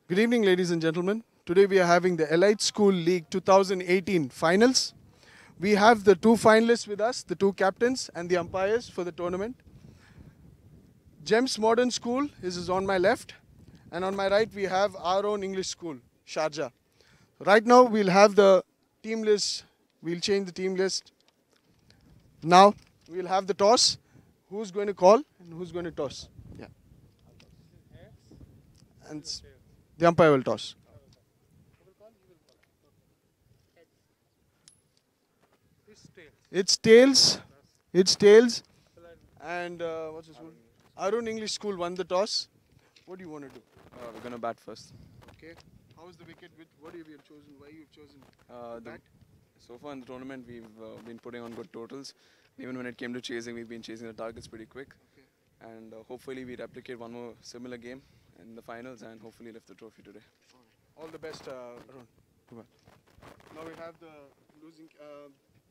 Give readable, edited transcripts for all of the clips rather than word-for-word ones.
Good evening, ladies and gentlemen. Today we are having the Elite School League 2018 finals. We have the two finalists with us, the two captains and the umpires for the tournament. Gems Modern School is on my left, and on my right we have our own English school, Sharjah. Right now we'll have the team list. We'll change the team list. Now we'll have the toss. Who's going to call and who's going to toss? Yeah. And the umpire will toss. It's tails. It's tails. And what's his school? Arun English School won the toss. What do you want to do? We're gonna bat first. Okay. How is the wicket? What have you chosen? Why you've chosen The, so far in the tournament, we've been putting on good totals. Even when it came to chasing, we've been chasing the targets pretty quick. Okay. And hopefully, we replicate one more similar game in the finals and hopefully lift the trophy today. All the best, Arun. Now we have the losing.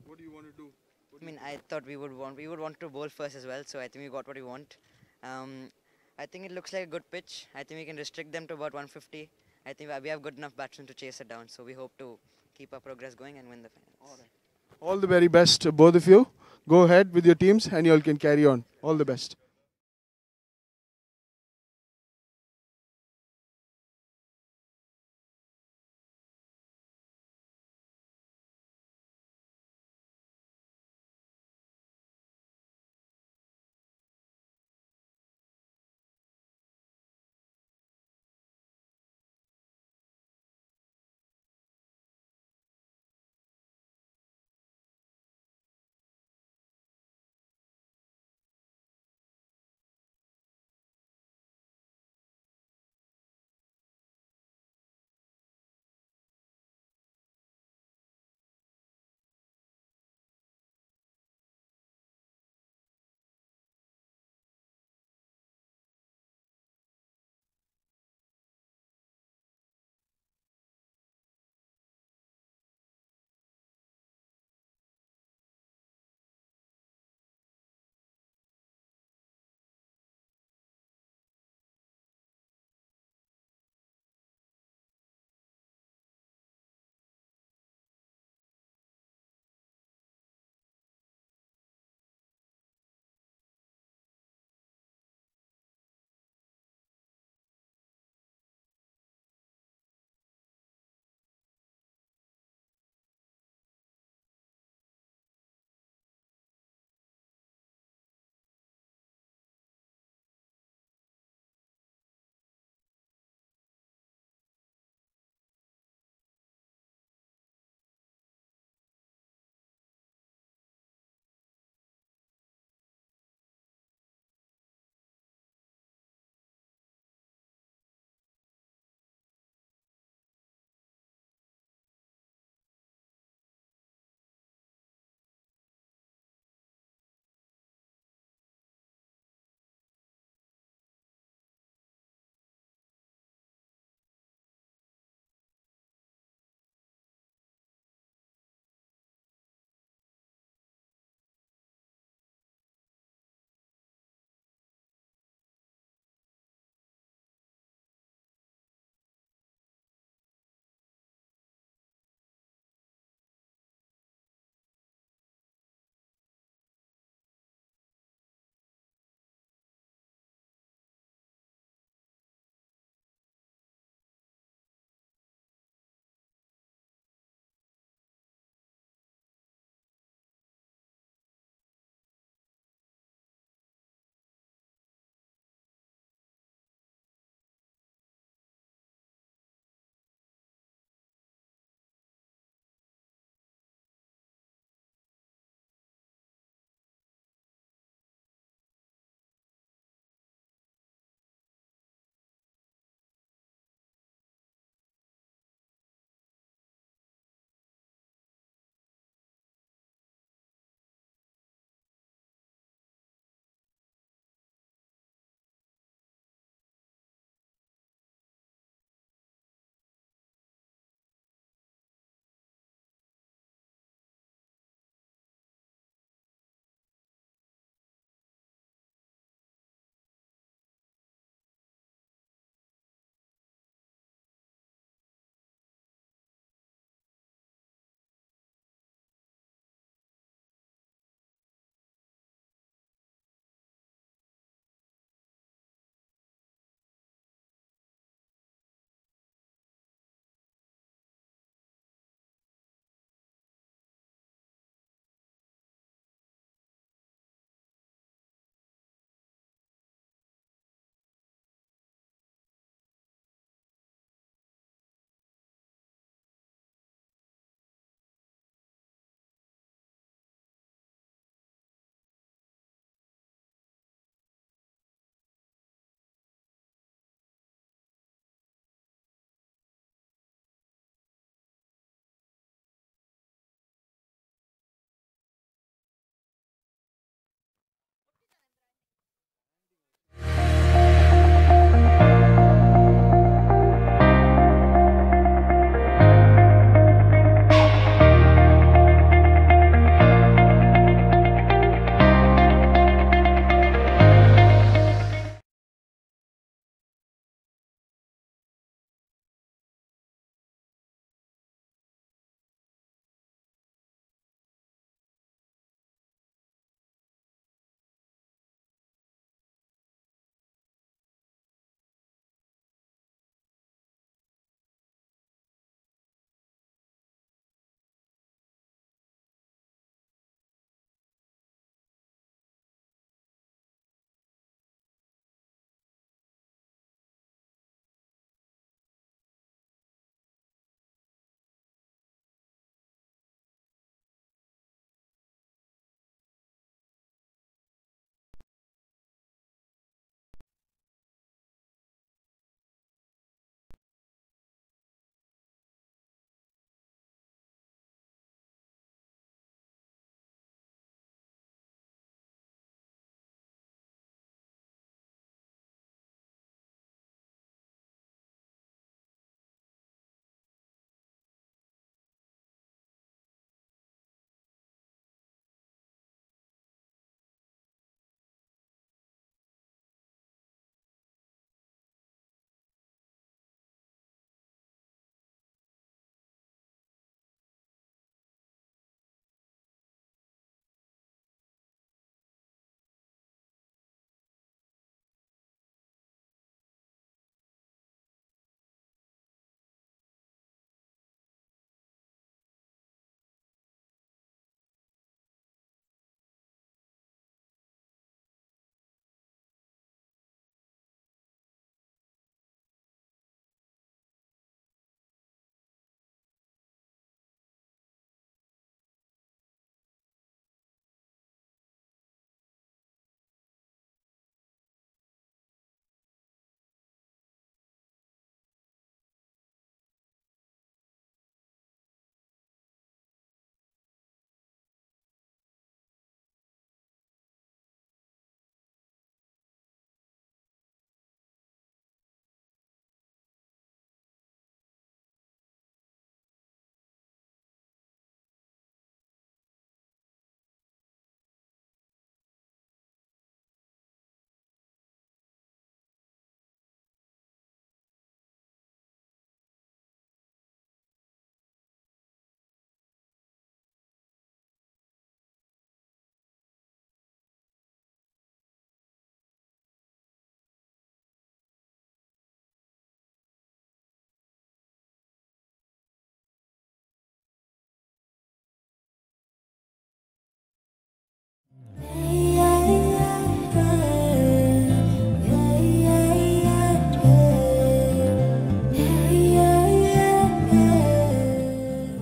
What do you want to do? I thought we would want to bowl first as well, so I think we got what we want. I think it looks like a good pitch. I think we can restrict them to about 150. I think we have good enough batsmen to chase it down, so we hope to keep our progress going and win the finals. All the very best, both of you. Go ahead with your teams, and you all can carry on. All the best.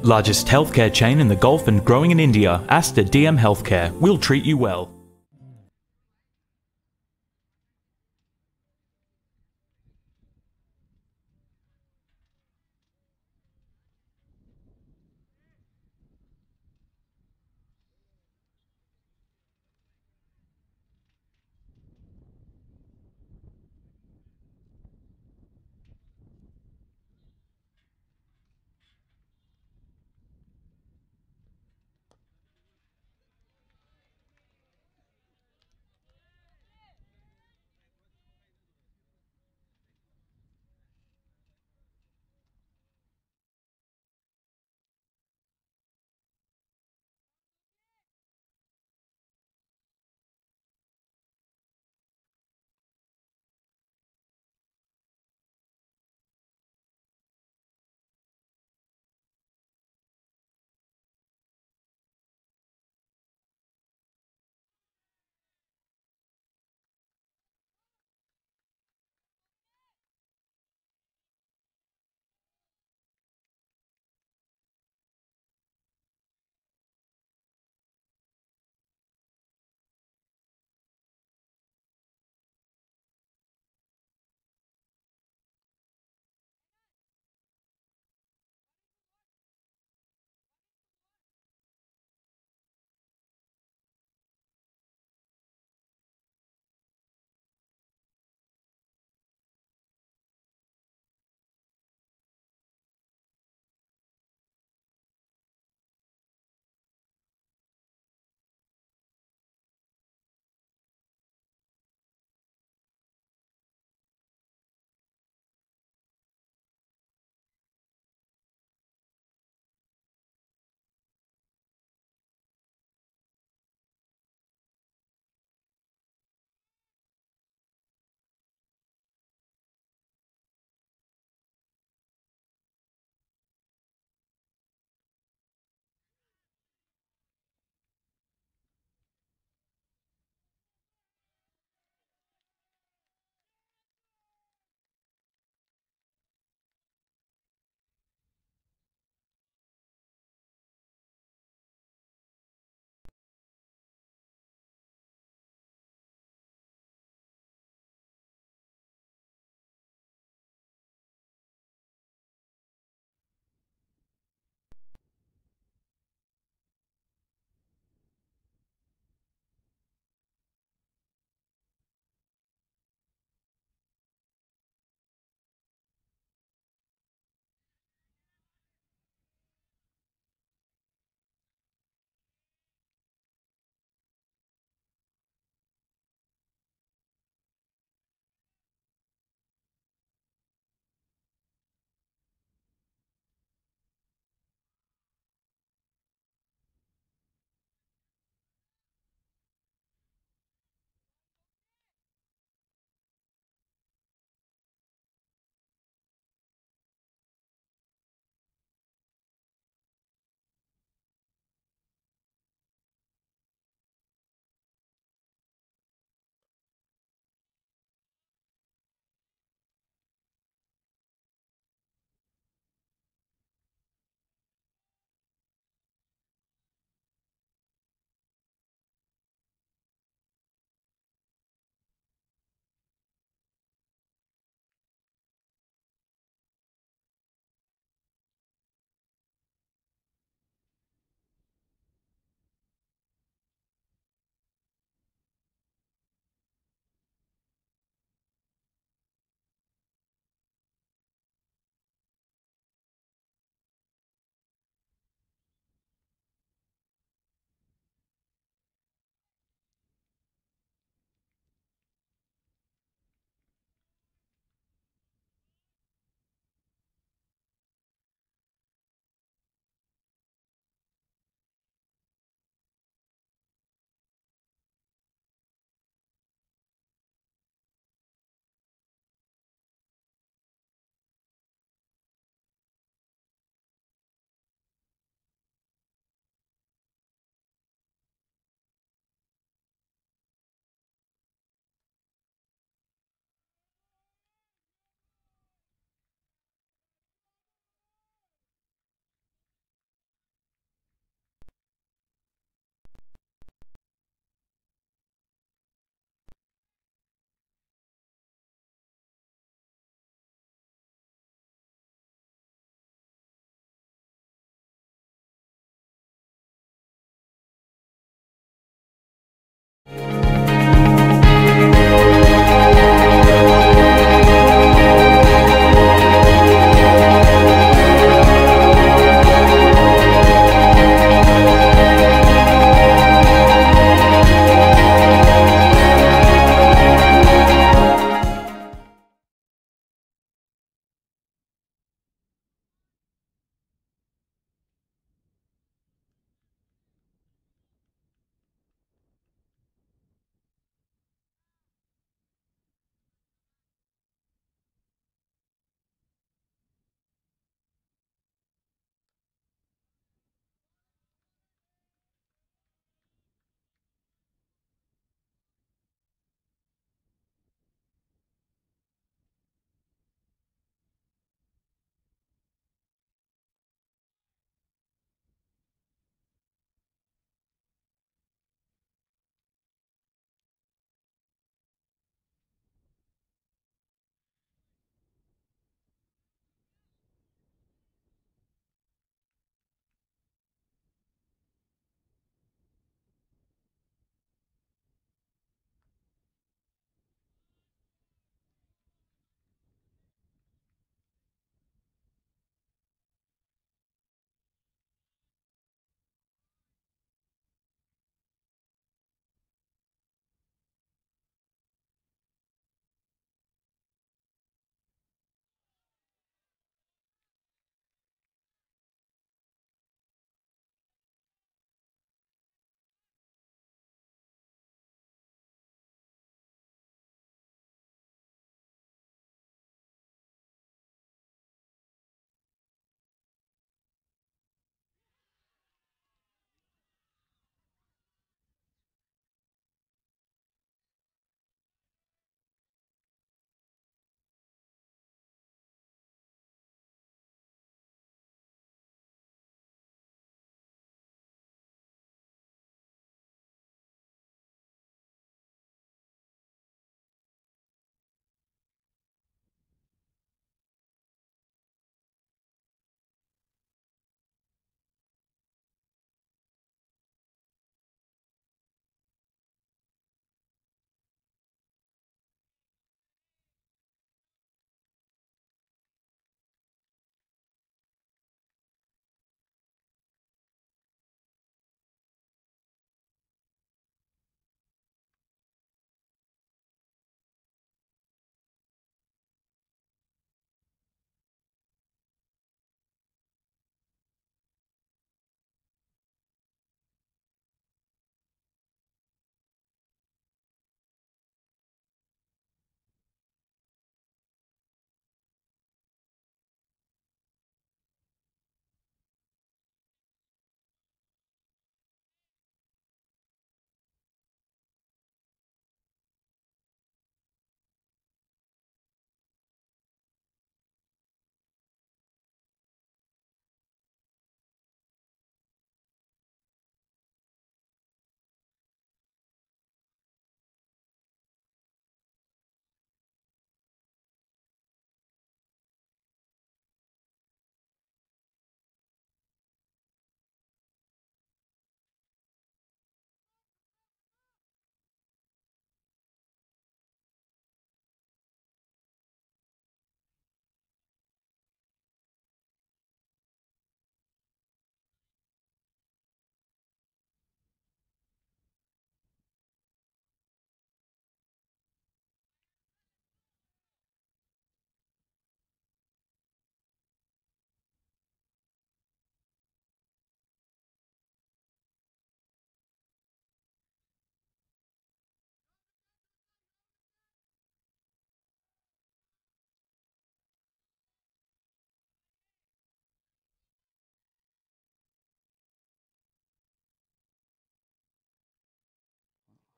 Largest healthcare chain in the Gulf and growing in India, Aster DM Healthcare. We'll treat you well.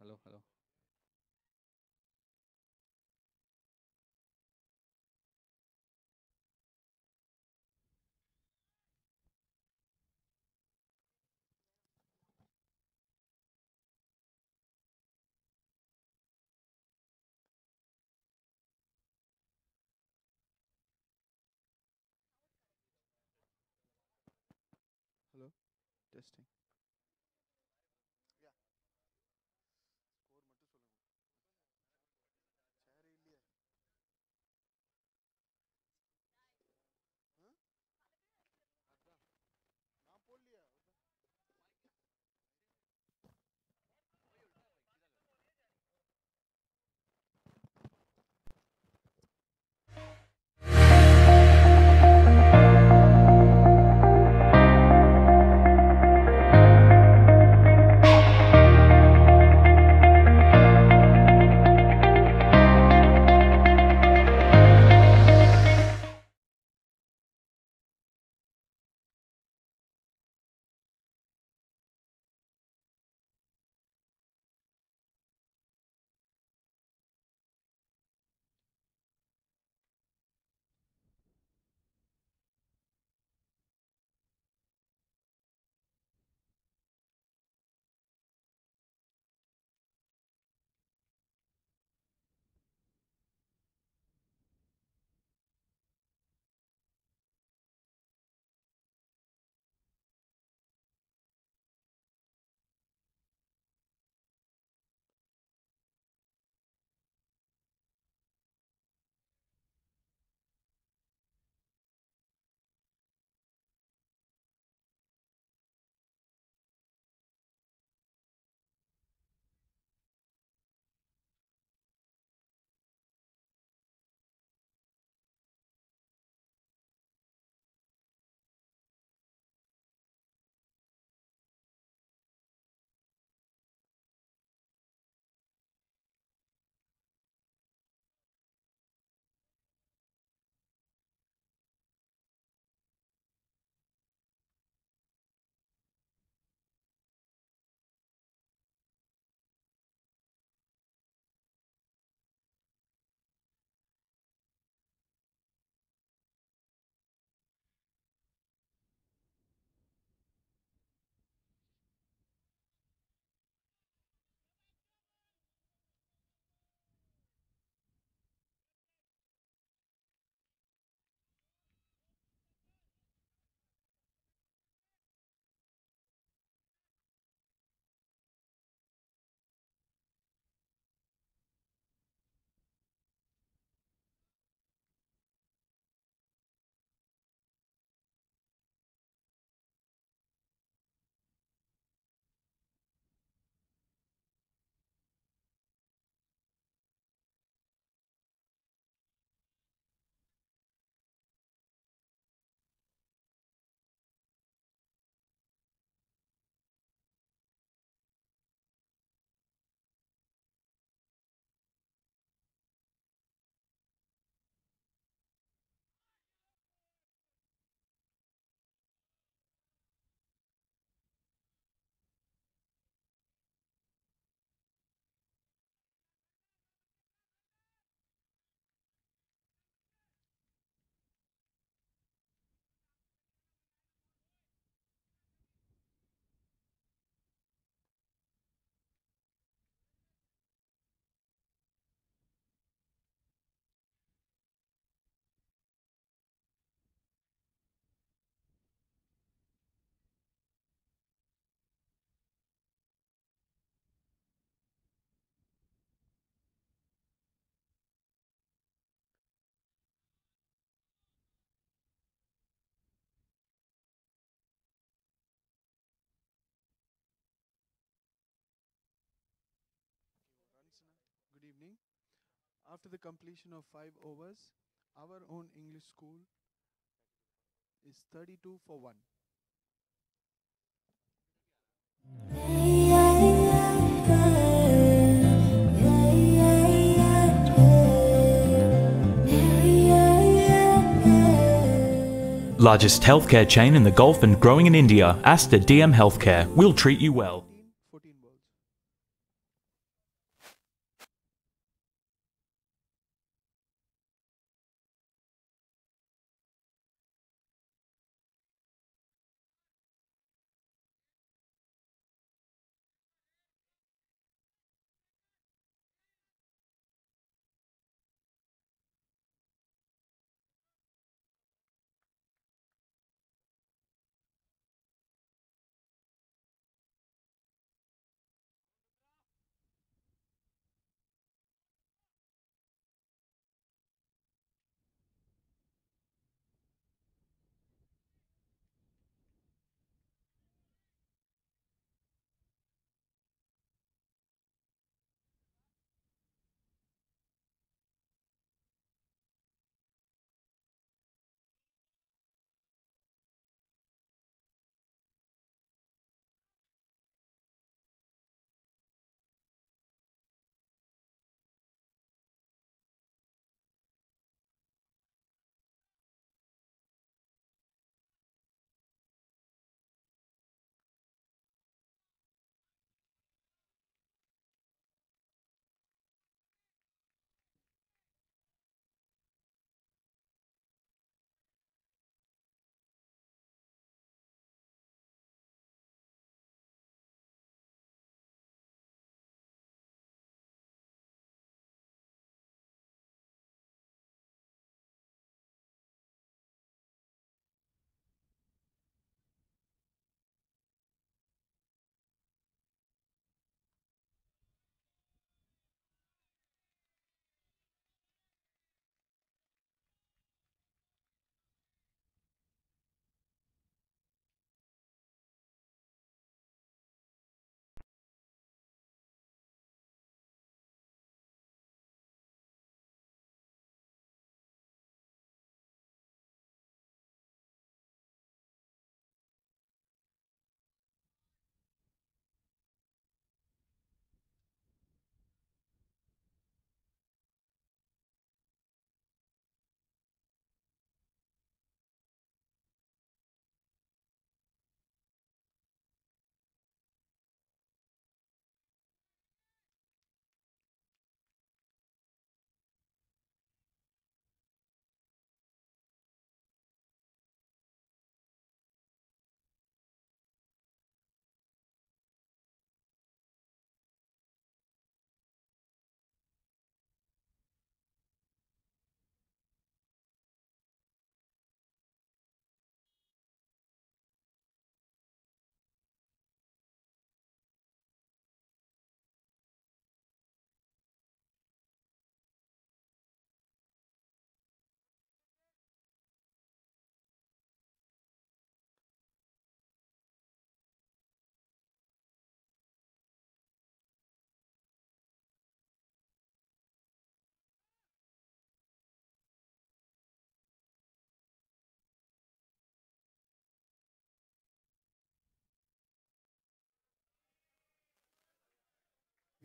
Hello, hello. Hello, testing. Good evening. After the completion of 5 overs, our own English school is 32 for 1. Largest healthcare chain in the Gulf and growing in India, Aster DM Healthcare. We'll treat you well. 14 balls.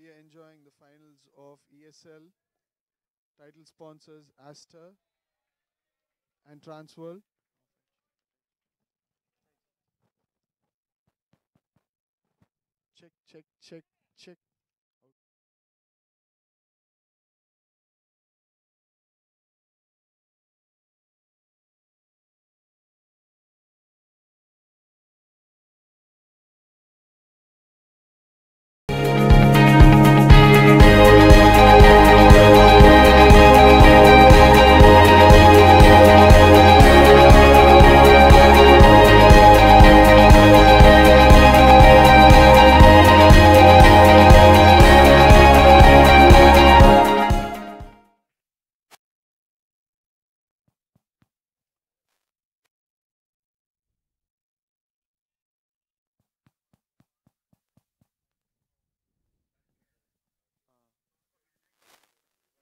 we are enjoying the finals of ESL. Title sponsors Aster and Transworld. Check, check, check, check.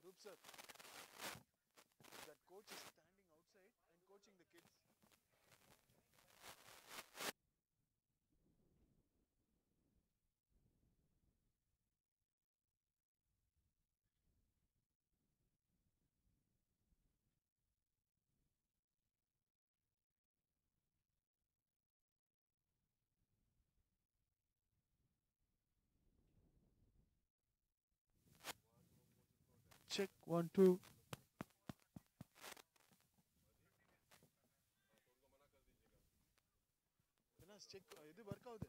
Roop sir, that coach is standing outside and coaching the kids. Check, 1, 2. Vinas, check. This workout.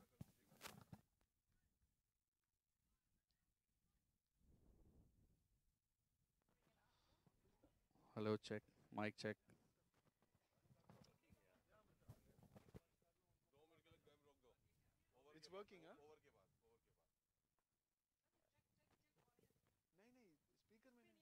Hello, check. Mic check. It's working, huh? नहीं नहीं speaker में नहीं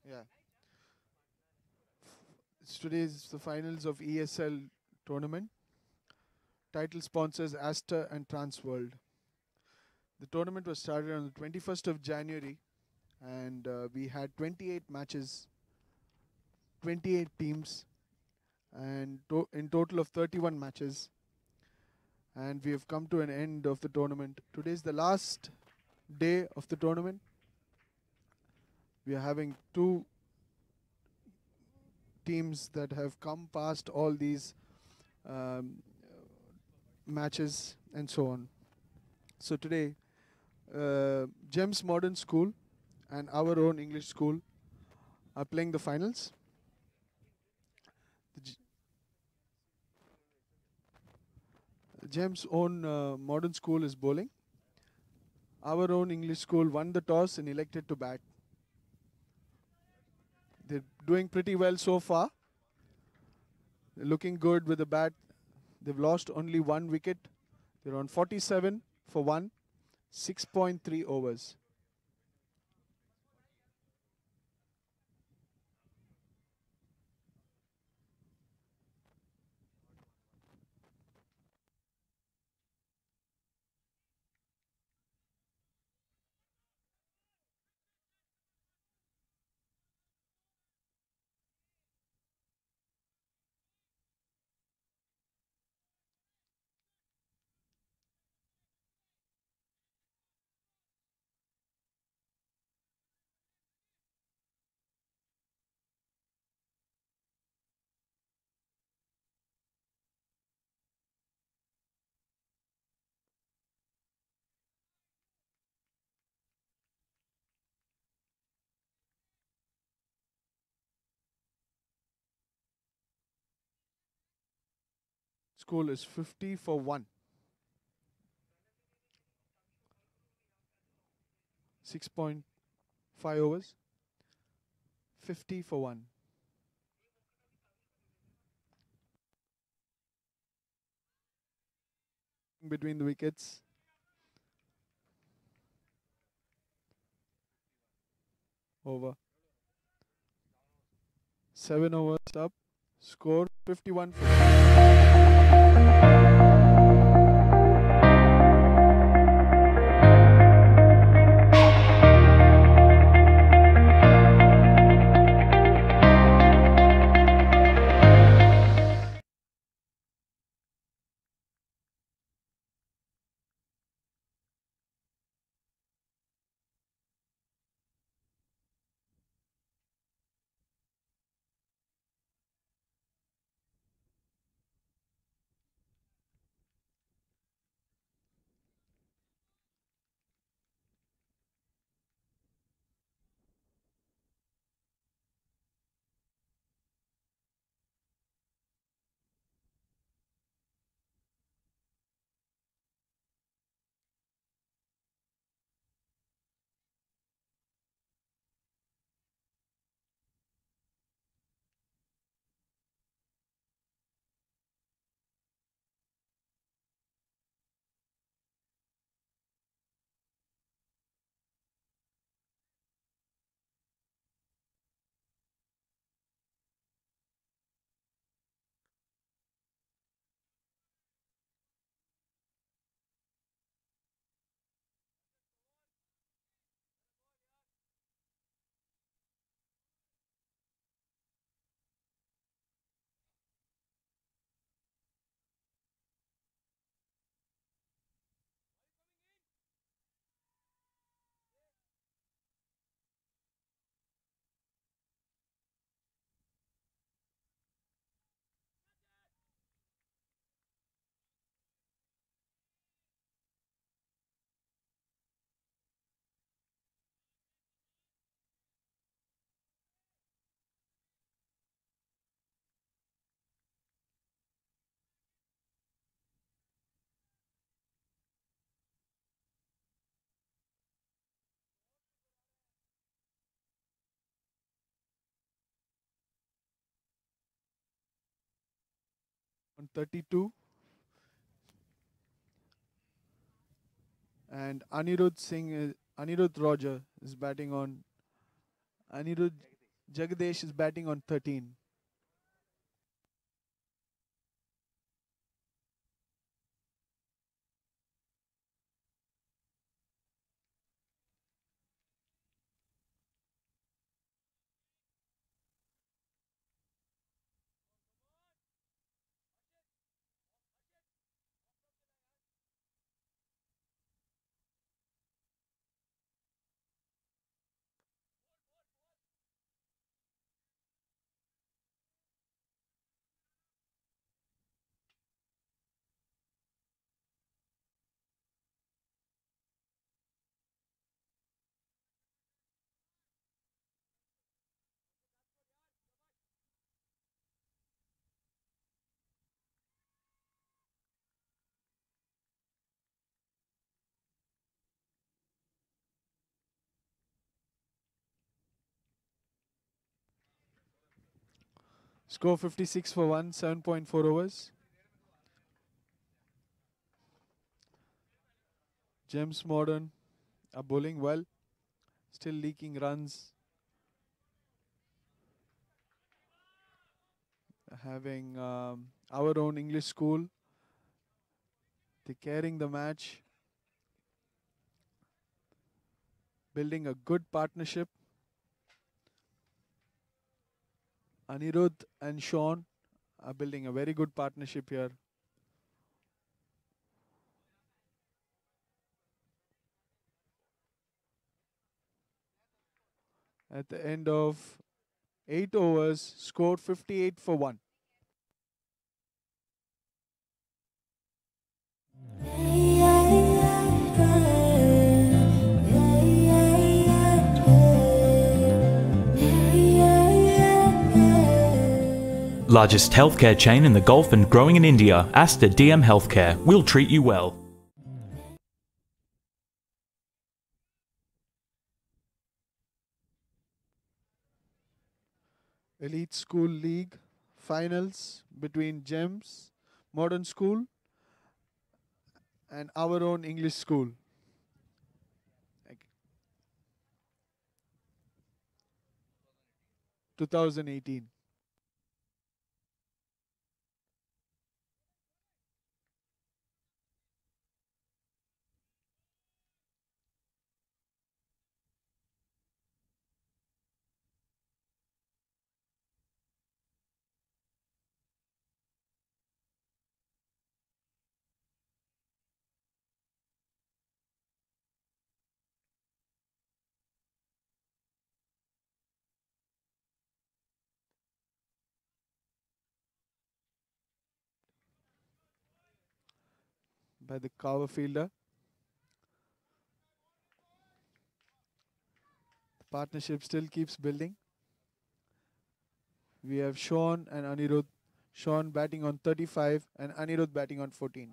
Yeah. Today's the finals of ESL tournament. Title sponsors Aster and Transworld. The tournament was started on the 21st of January and we had 28 matches, 28 teams and in total of 31 matches. And we have come to an end of the tournament. Today is the last day of the tournament. We are having two teams that have come past all these matches and so on. So today, Gems Modern School and our own English school are playing the finals. Gems' own modern school is bowling. Our own English school won the toss and elected to bat. They're doing pretty well so far. They're looking good with the bat. They've lost only 1 wicket. They're on 47 for 1, 6.3 overs. School is 50 for 1. 6.5 overs. 50 for 1. between the wickets. Over. 7 overs up. Score 51 for on 32. And Anirudh Roger is batting on. Anirudh Jagadesh is batting on 13. Score 56 for 1, 7.4 overs. James Modern are bowling well, still leaking runs. Having our own English school. They're carrying the match. Building a good partnership. Anirudh and Sean are building a very good partnership here. At the end of 8 overs, scored 58 for 1. Largest healthcare chain in the Gulf and growing in India, Aster DM Healthcare. We'll treat you well. Elite School League finals between Gems Modern School and our own English school. Like 2018. By the cover fielder. The partnership still keeps building. We have Sean and Anirudh. Sean batting on 35 and Anirudh batting on 14.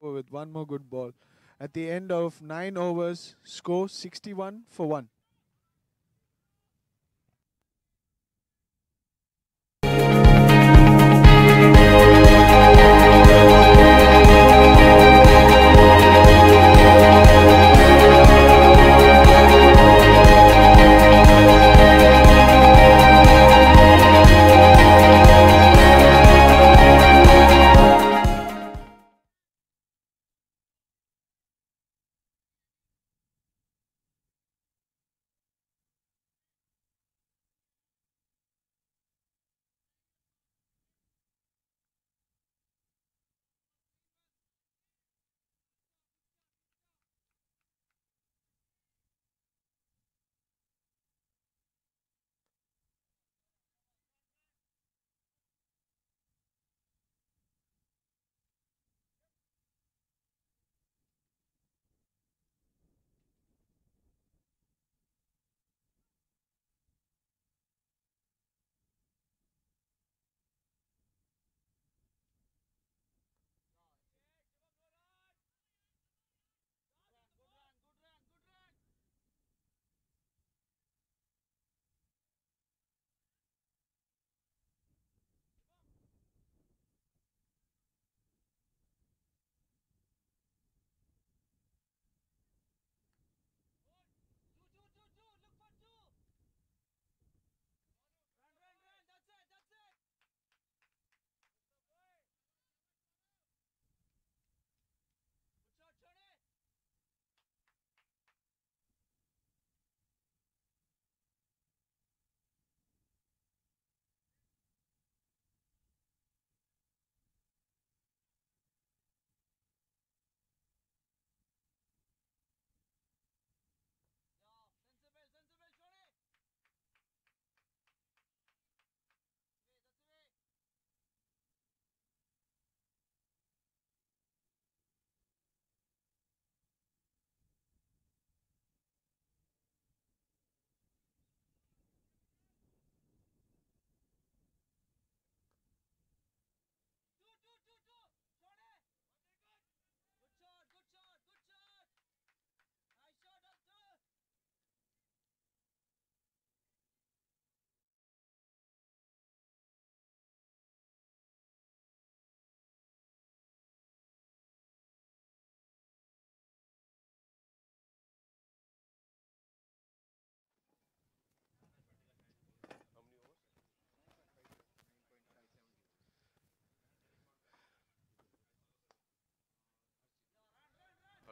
With one more good ball. At the end of 9 overs, score 61 for 1.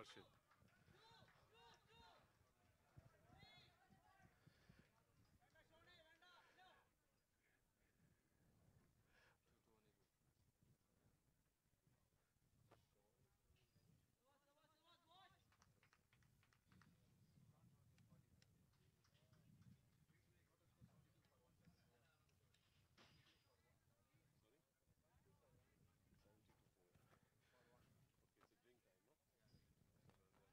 Harshit. Okay, it's a drink time, no?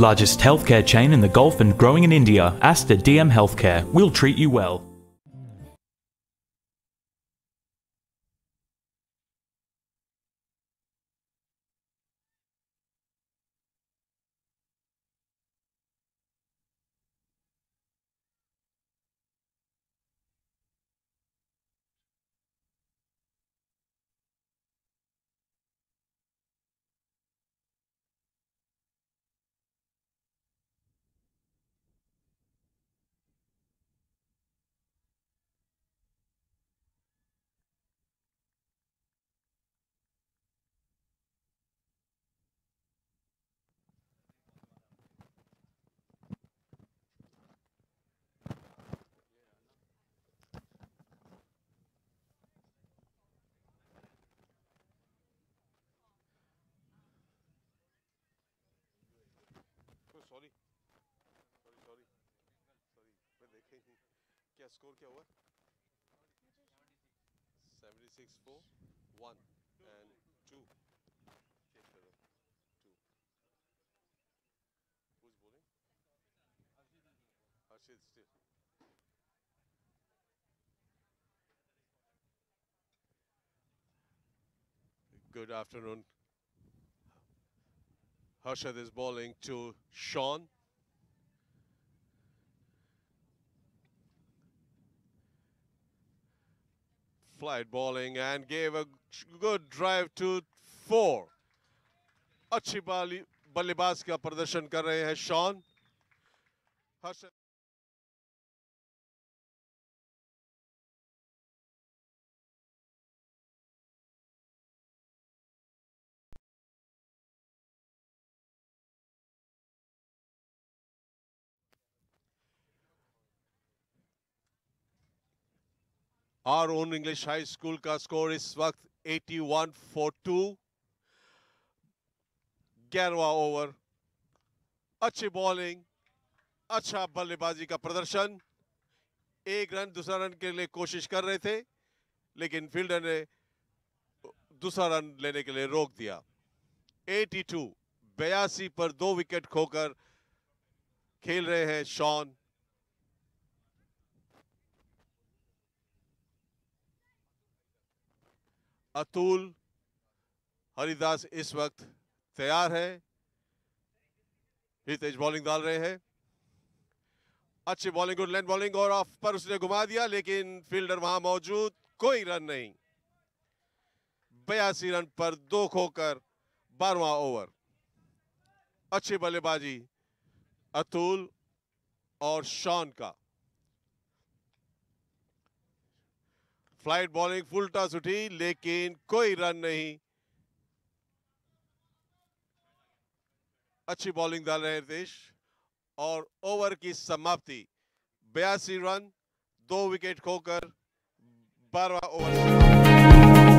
Largest healthcare chain in the Gulf and growing in India, Aster DM Healthcare. We'll treat you well. Sorry sorry मैं देखे ही क्या score क्या हुआ 76 for 1 and 2 take the 2 who's bowling Harshit still good afternoon Harshit is bowling to Sean flight bowling and gave a good drive to 4 अच्छी बल्लेबाज का प्रदर्शन कर रहे हैं Shaun Harshad Our own English High School का स्कोर इस वक्त 81 for 2 11वां ओवर अच्छी बॉलिंग अच्छा बल्लेबाजी का प्रदर्शन एक रन दूसरा रन के लिए कोशिश कर रहे थे लेकिन फील्डर ने दूसरा रन लेने के लिए रोक दिया 82 पर 2 विकेट खोकर खेल रहे हैं शॉन अतुल हरिदास इस वक्त तैयार है हितेश बॉलिंग डाल रहे हैं अच्छी बॉलिंग गुड लेंथ बॉलिंग और ऑफ पर उसने घुमा दिया लेकिन फील्डर वहां मौजूद कोई रन नहीं 82 रन पर 2 खोकर 12वां ओवर अच्छी बल्लेबाजी अतुल और शॉन का फ्लाइट बॉलिंग फुल टॉस उठी लेकिन कोई रन नहीं अच्छी बॉलिंग डाल रहे हैं हितेश और ओवर की समाप्ति 82 रन 2 विकेट खोकर 12वां ओवर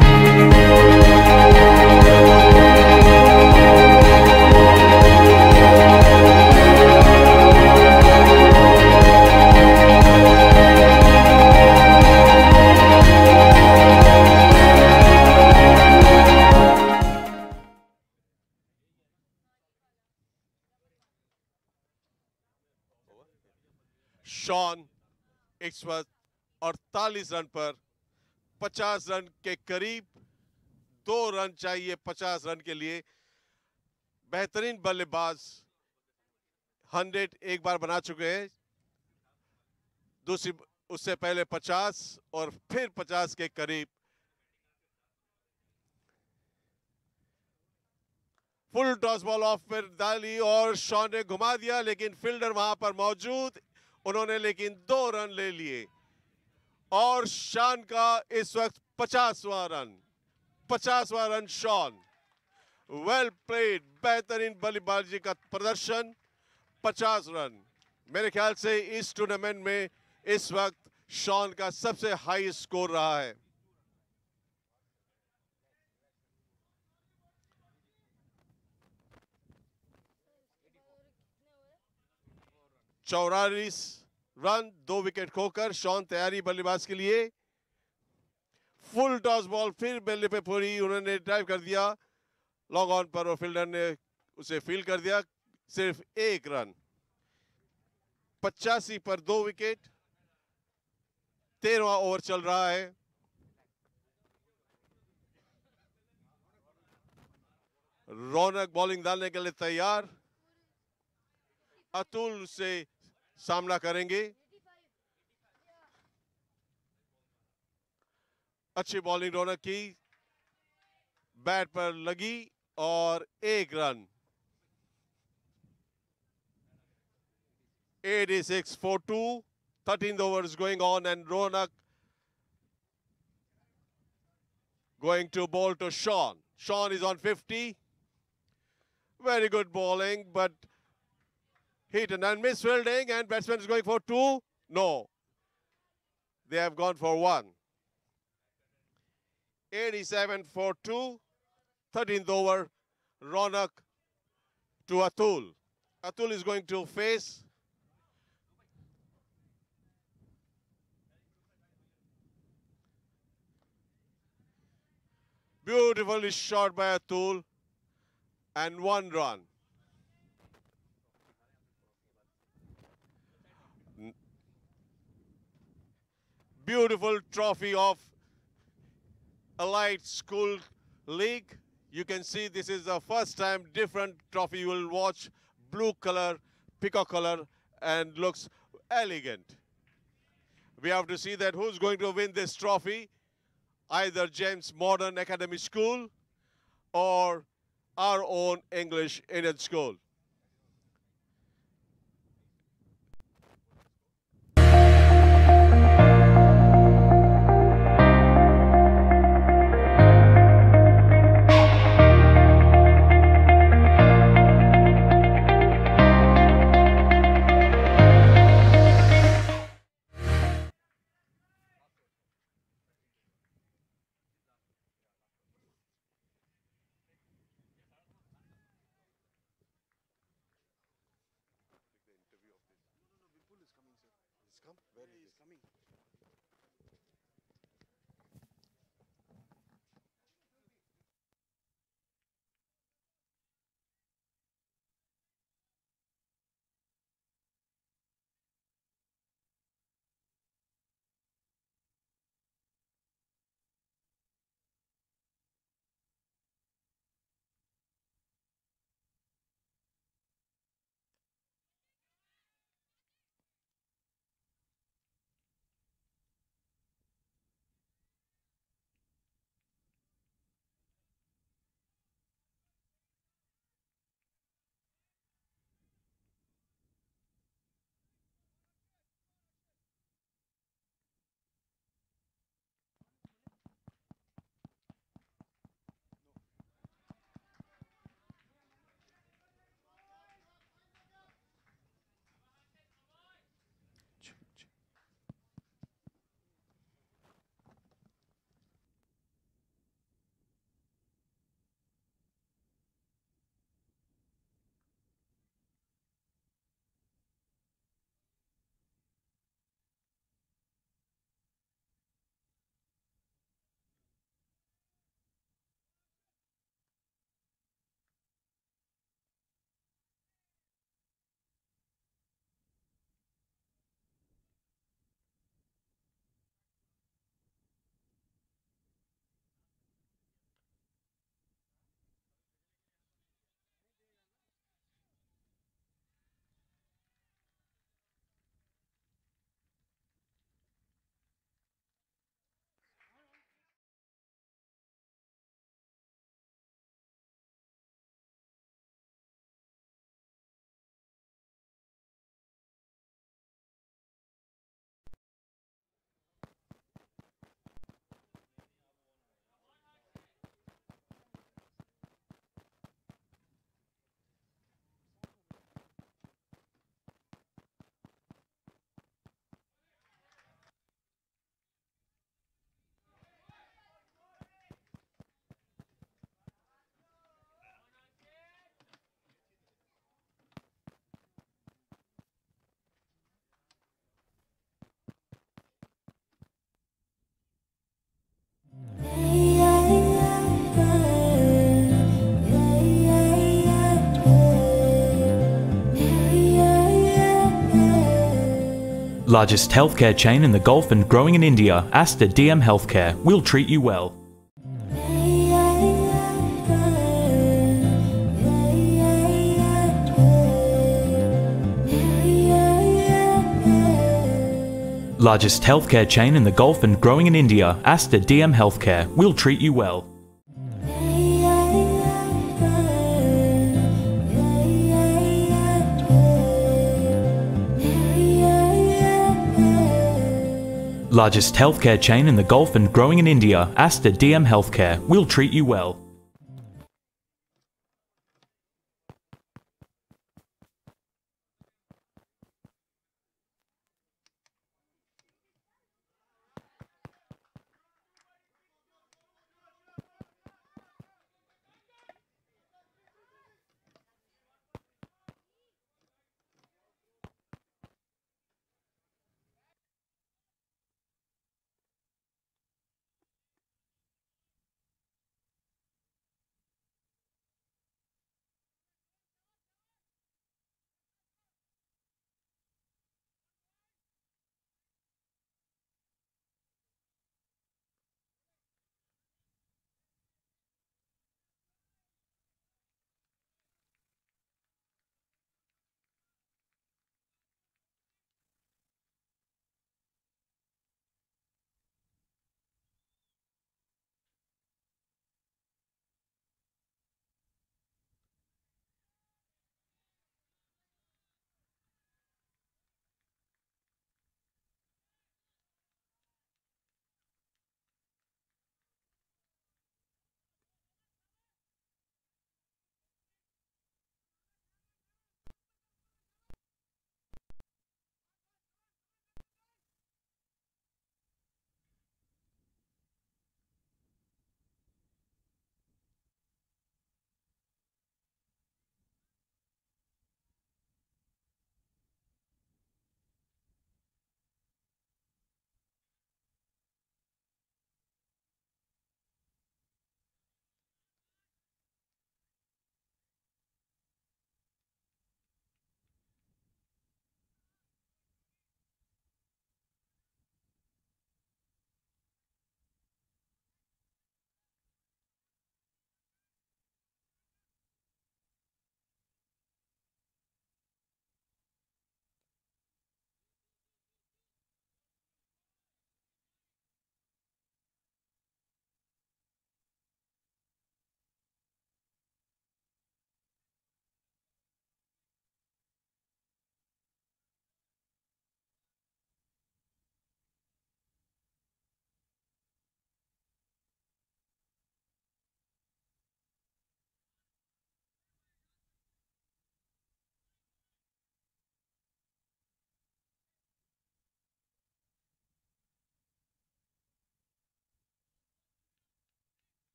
शॉन इस वक्त 48 रन पर 50 रन के करीब 2 रन चाहिए 50 रन के लिए बेहतरीन बल्लेबाज 100 एक बार बना चुके हैं दूसरी उससे पहले 50 और फिर 50 के करीब फुल टॉस बॉल ऑफ पर डाली और शॉन ने घुमा दिया लेकिन फील्डर वहां पर मौजूद उन्होंने लेकिन 2 रन ले लिए और शॉन का इस वक्त 50वां रन शॉन वेल प्लेड बेहतरीन बल्लेबाजी का प्रदर्शन 50 रन मेरे ख्याल से इस टूर्नामेंट में इस वक्त शॉन का सबसे हाई स्कोर रहा है चौरालीस रन 2 विकेट खोकर शॉन तैयारी बल्लेबाज के लिए फुल टॉस बॉल फिर बल्ले पे पूरी उन्होंने ड्राइव कर दिया लॉग ऑन पर और फील्डर ने उसे फील्ड कर दिया सिर्फ 1 रन। 85 पर 2 विकेट। 13वां ओवर चल रहा है। रौनक बॉलिंग डालने के लिए तैयार। अतुल से सामना करेंगे। अच्छी बॉलिंग रौनक की, बैट पर लगी और 1 run. 86 for 2. 13th overs going on and Ronak going to bowl to Sean. Sean is on 50. Very good bowling, but hit and miss fielding, and batsman is going for 2. No, they have gone for 1. 87 for 2. 13th over, Ronak to Atul. Atul is going to face. Beautifully shot by Atul and 1 run. Beautiful trophy of Allied School League. You can see this is the first time different trophy you will watch. Blue color, peacock color, and looks elegant. We have to see that who's going to win this trophy. Either James Modern Academy School or our own English Indian School. Largest healthcare chain in the Gulf and growing in India, Aster DM Healthcare. We'll treat you well. Largest healthcare chain in the Gulf and growing in India, Aster DM Healthcare. We'll treat you well. Largest healthcare chain in the Gulf and growing in India, Aster DM Healthcare. We'll treat you well.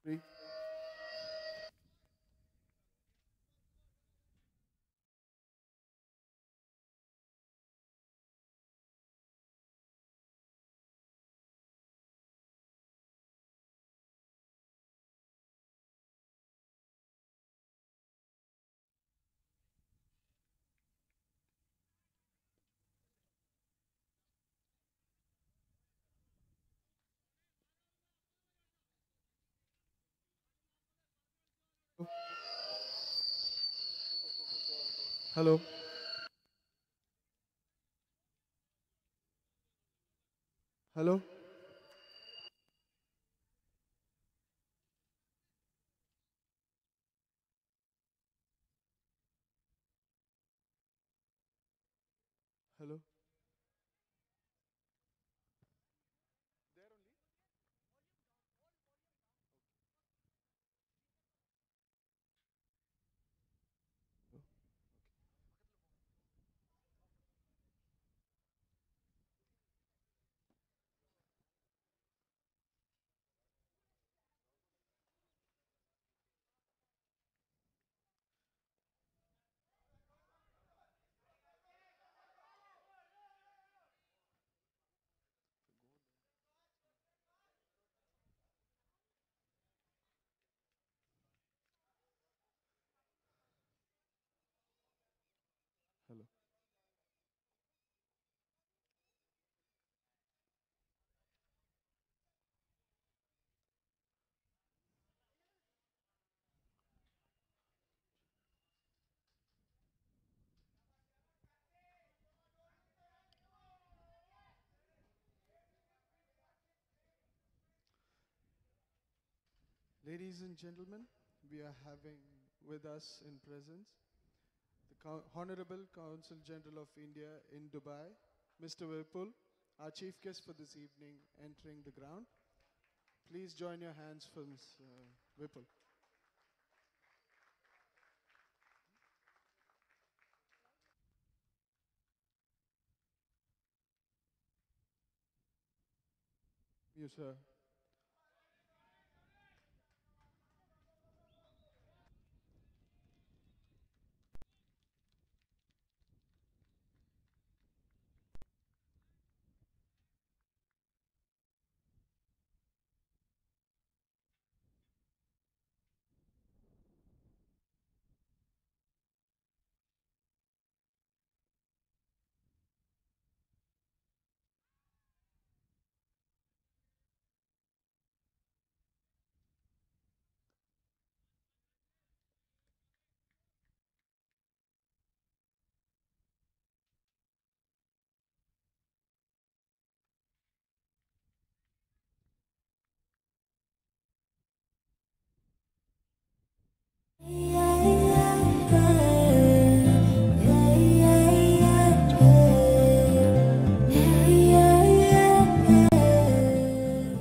Three. Hello. Hello. Hello. Hello. Ladies and gentlemen, we are having with us in presence the Honorable Consul General of India in Dubai, Mr. Vipul, our chief guest for this evening, entering the ground. Please join your hands for Ms. Vipul. You, sir.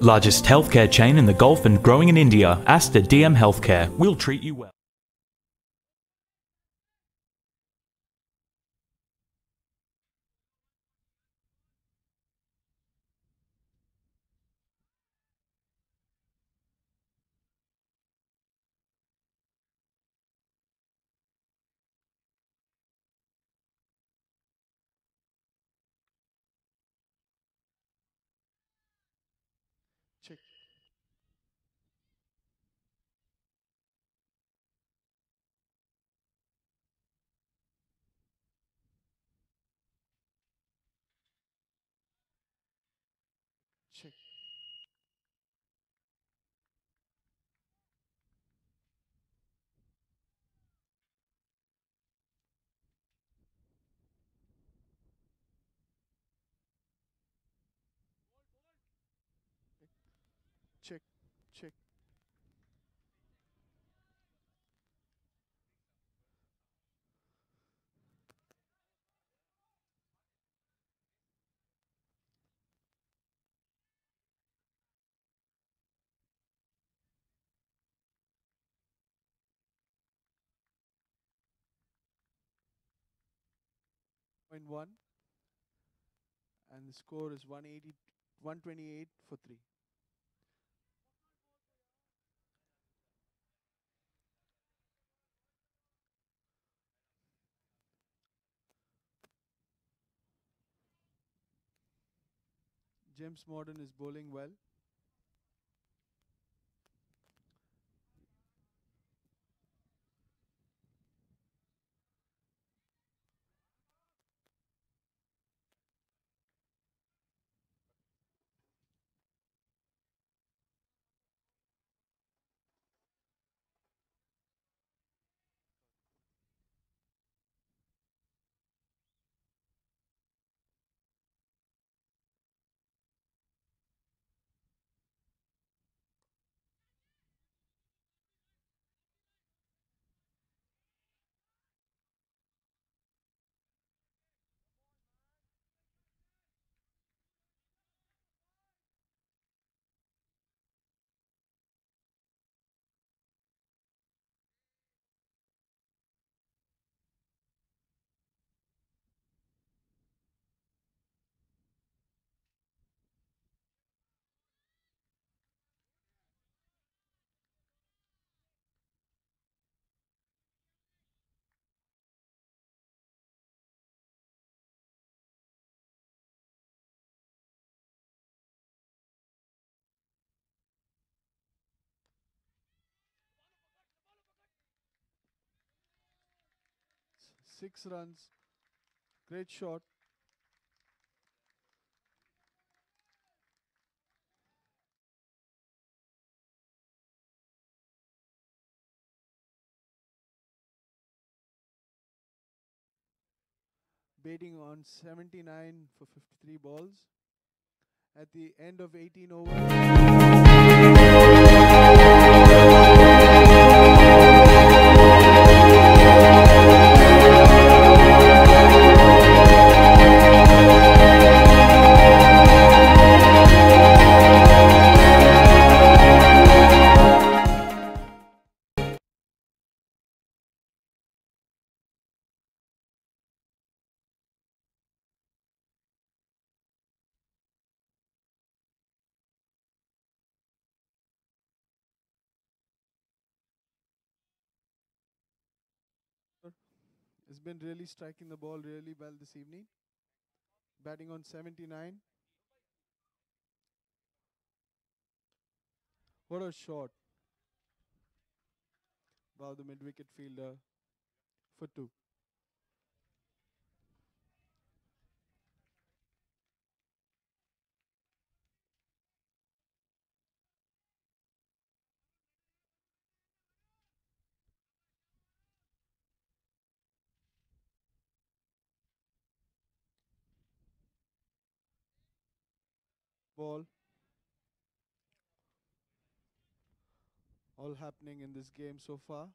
Largest healthcare chain in the Gulf and growing in India, Aster DM Healthcare. We'll treat you well. Check, check, check, check. Point one, and the score is 180, 128 for three. James Morden is bowling well. Six runs. Great shot. Batting on 79 for 53 balls. At the end of 18 overs. Has been really striking the ball really well this evening. Batting on 79. What a shot. Wow, the mid-wicket fielder for two. Ball. All happening in this game so far.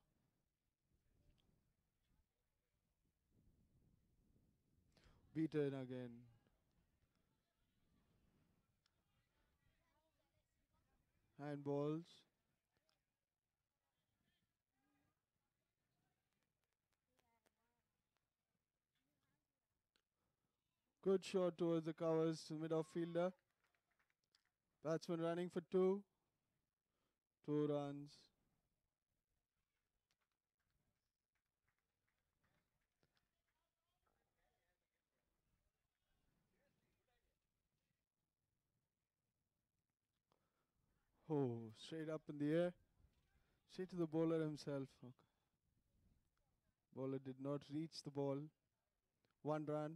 Beaten again. Handballs. Good shot towards the covers to mid-off fielder. Batsman running for two. 2 runs. Oh, straight up in the air. Straight to the bowler himself. Okay. Bowler did not reach the ball. 1 run.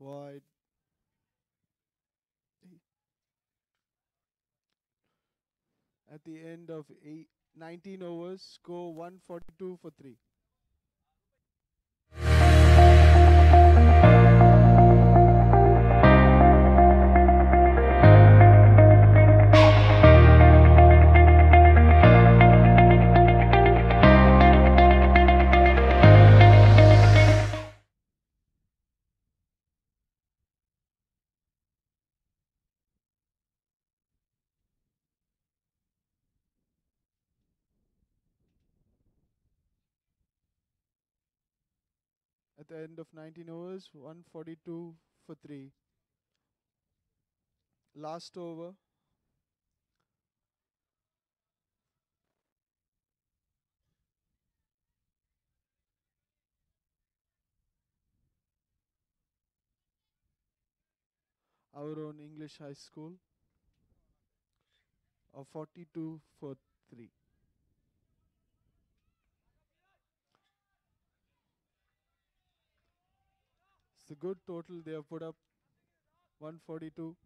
Wide. At the end of 19 overs, score 142 for 3. At the end of 19 overs, 142 for 3. Last over. our own English high school of 42 for 3. It's a good total they have put up, 142.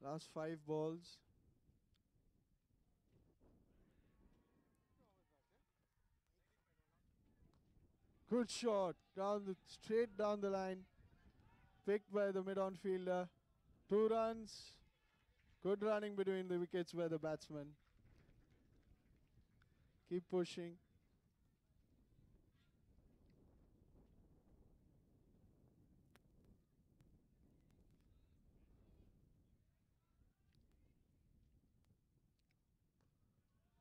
Last 5 balls. Good shot, straight down the line, picked by the mid-on fielder. 2 runs. Good running between the wickets by the batsman. Keep pushing.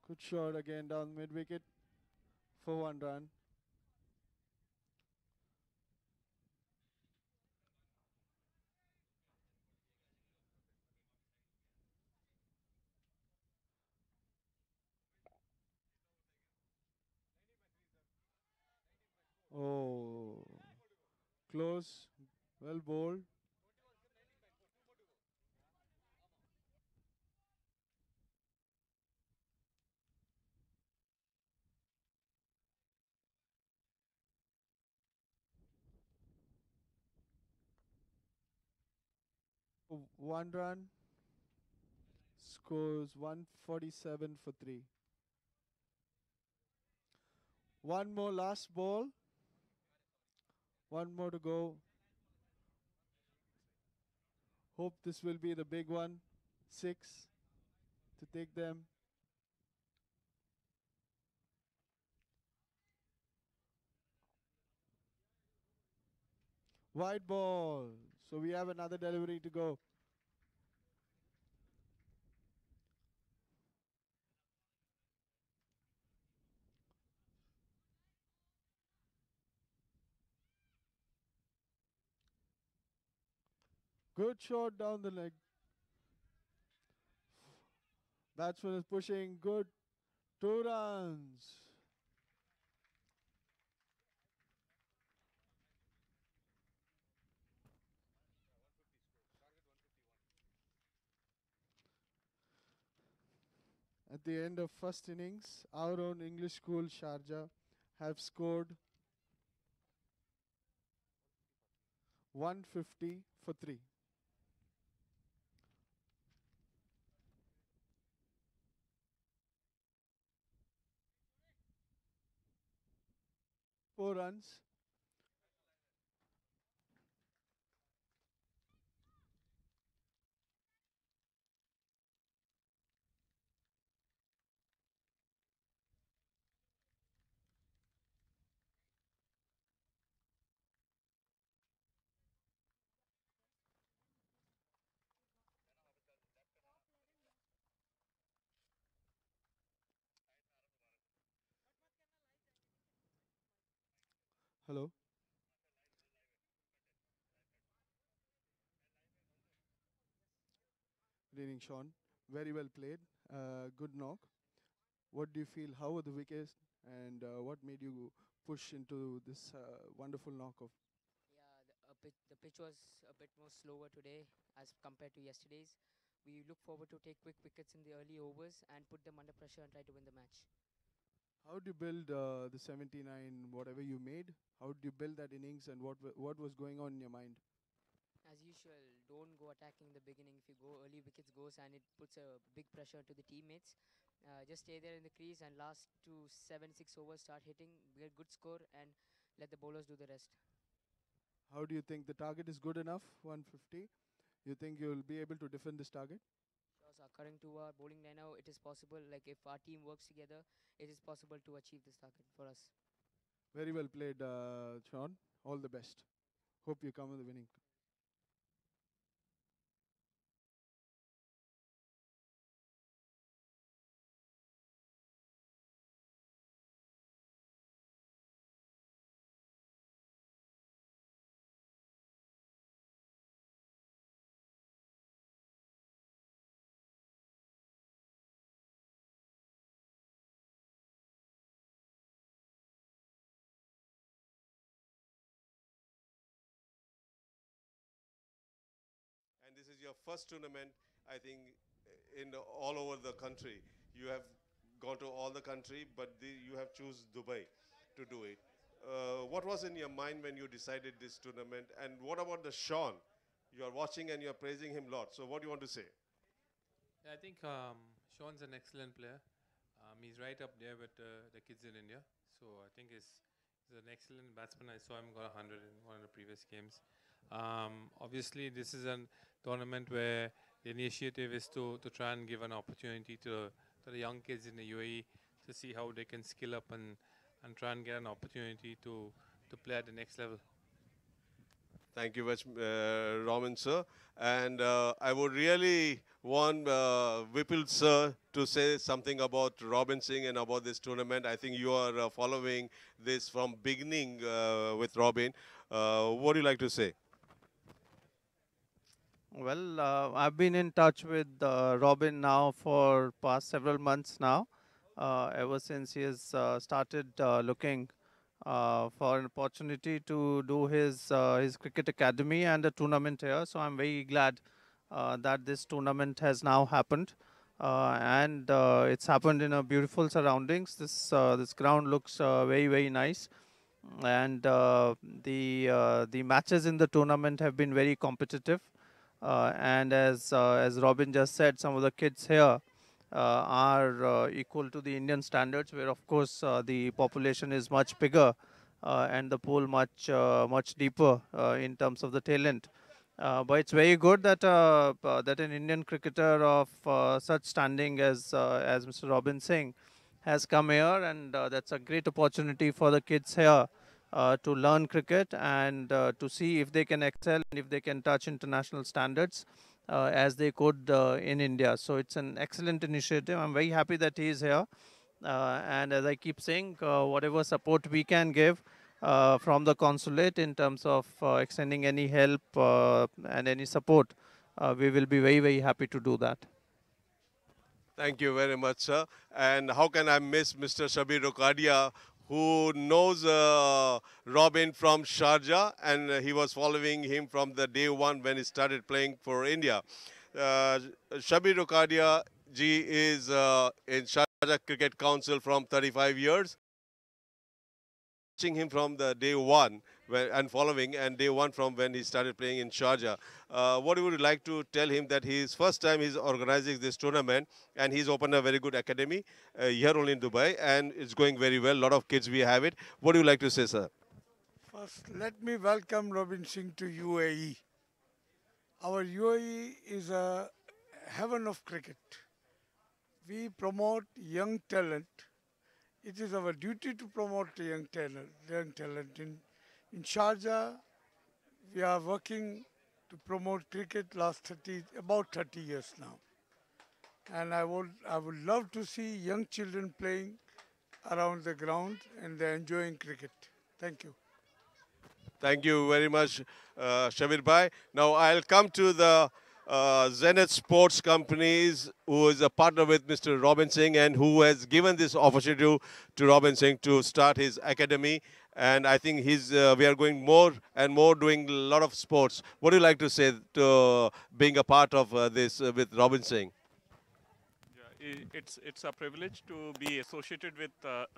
Good shot again down mid wicket for 1 run. Oh, close, well bowled. For 1 run, scores 147 for 3. One more last ball. One more to go. Hope this will be the big one. 6 to take them. Wide ball. So we have another delivery to go. Good shot down the leg. Batsman is pushing. Good. 2 runs. At the end of first innings, our own English school Sharjah have scored 150 for 3. Four runs. Hello. Good evening, Sean. Very well played. Good knock. What do you feel? How were the wickets, and what made you push into this wonderful knock of? Yeah, the pitch was a bit more slower today as compared to yesterday's. We look forward to take quick wickets in the early overs and put them under pressure and try to win the match. How do you build the 79, whatever you made? How did you build that innings, and what was going on in your mind? As usual, don't go attacking in the beginning. If you go early, wickets goes and it puts a big pressure to the teammates. Just stay there in the crease and last to 7-6 overs start hitting, get good score and let the bowlers do the rest. How do you think the target is good enough? 150. You think you'll be able to defend this target? Sure, so according to our bowling lineup, it is possible. Like if our team works together, it is possible to achieve this target for us. Very well played, Sean. All the best. Hope you come with the winning. your first tournament, I think, in all over the country. You have gone to all the country, but you have choose Dubai to do it. What was in your mind when you decided this tournament? And what about the Sean? You are watching and you are praising him a lot. So what do you want to say? Yeah, I think Sean's an excellent player. He's right up there with the kids in India. So I think he's an excellent batsman. I saw him got 100 in one of the previous games. Obviously, this is a tournament where the initiative is to try and give an opportunity to the young kids in the UAE to see how they can skill up and try and get an opportunity to play at the next level. Thank you much, Robin sir. And I would really want Vipul sir to say something about Robin Singh and about this tournament. I think you are following this from beginning with Robin. What do you like to say? Well, I've been in touch with Robin now for past several months now, ever since he has started looking for an opportunity to do his cricket academy and a tournament here. So I'm very glad that this tournament has now happened, and it's happened in a beautiful surroundings. This ground looks very nice, and the matches in the tournament have been very competitive. And as Robin just said, some of the kids here are equal to the Indian standards, where of course the population is much bigger and the pool much deeper in terms of the talent. But it's very good that that an Indian cricketer of such standing as Mr. Robin Singh has come here, and that's a great opportunity for the kids here to learn cricket and to see if they can excel and if they can touch international standards as they could in India. So it's an excellent initiative. I'm very happy that he is here. And as I keep saying, whatever support we can give from the consulate in terms of extending any help and any support, we will be very happy to do that. Thank you very much, sir. And how can I miss Mr. Shabir Rokadia, who knows Robin from Sharjah, and he was following him from the day one when he started playing for India. Shabir Rokadia ji is in Sharjah Cricket Council from 35 years. Watching him from the day one and following, and day one from when he started playing in Sharjah. What would you like to tell him that his first time he's organizing this tournament, and he's opened a very good academy here only in Dubai, and it's going very well. A lot of kids we have it. What do you like to say, sir? First, let me welcome Robin Singh to UAE. Our UAE is a heaven of cricket. We promote young talent. It is our duty to promote the young talent. In Sharjah, we are working to promote cricket about 30 years now. And I would love to see young children playing around the ground and they're enjoying cricket. Thank you. Thank you very much, Shabir Bhai. Now I'll come to the Zenith Sports Companies, who is a partner with Mr. Robin Singh and who has given this opportunity to Robin Singh to start his academy. And I think we are going more and more doing a lot of sports. What do you like to say to being a part of this with Robin Singh? Yeah, it's a privilege to be associated with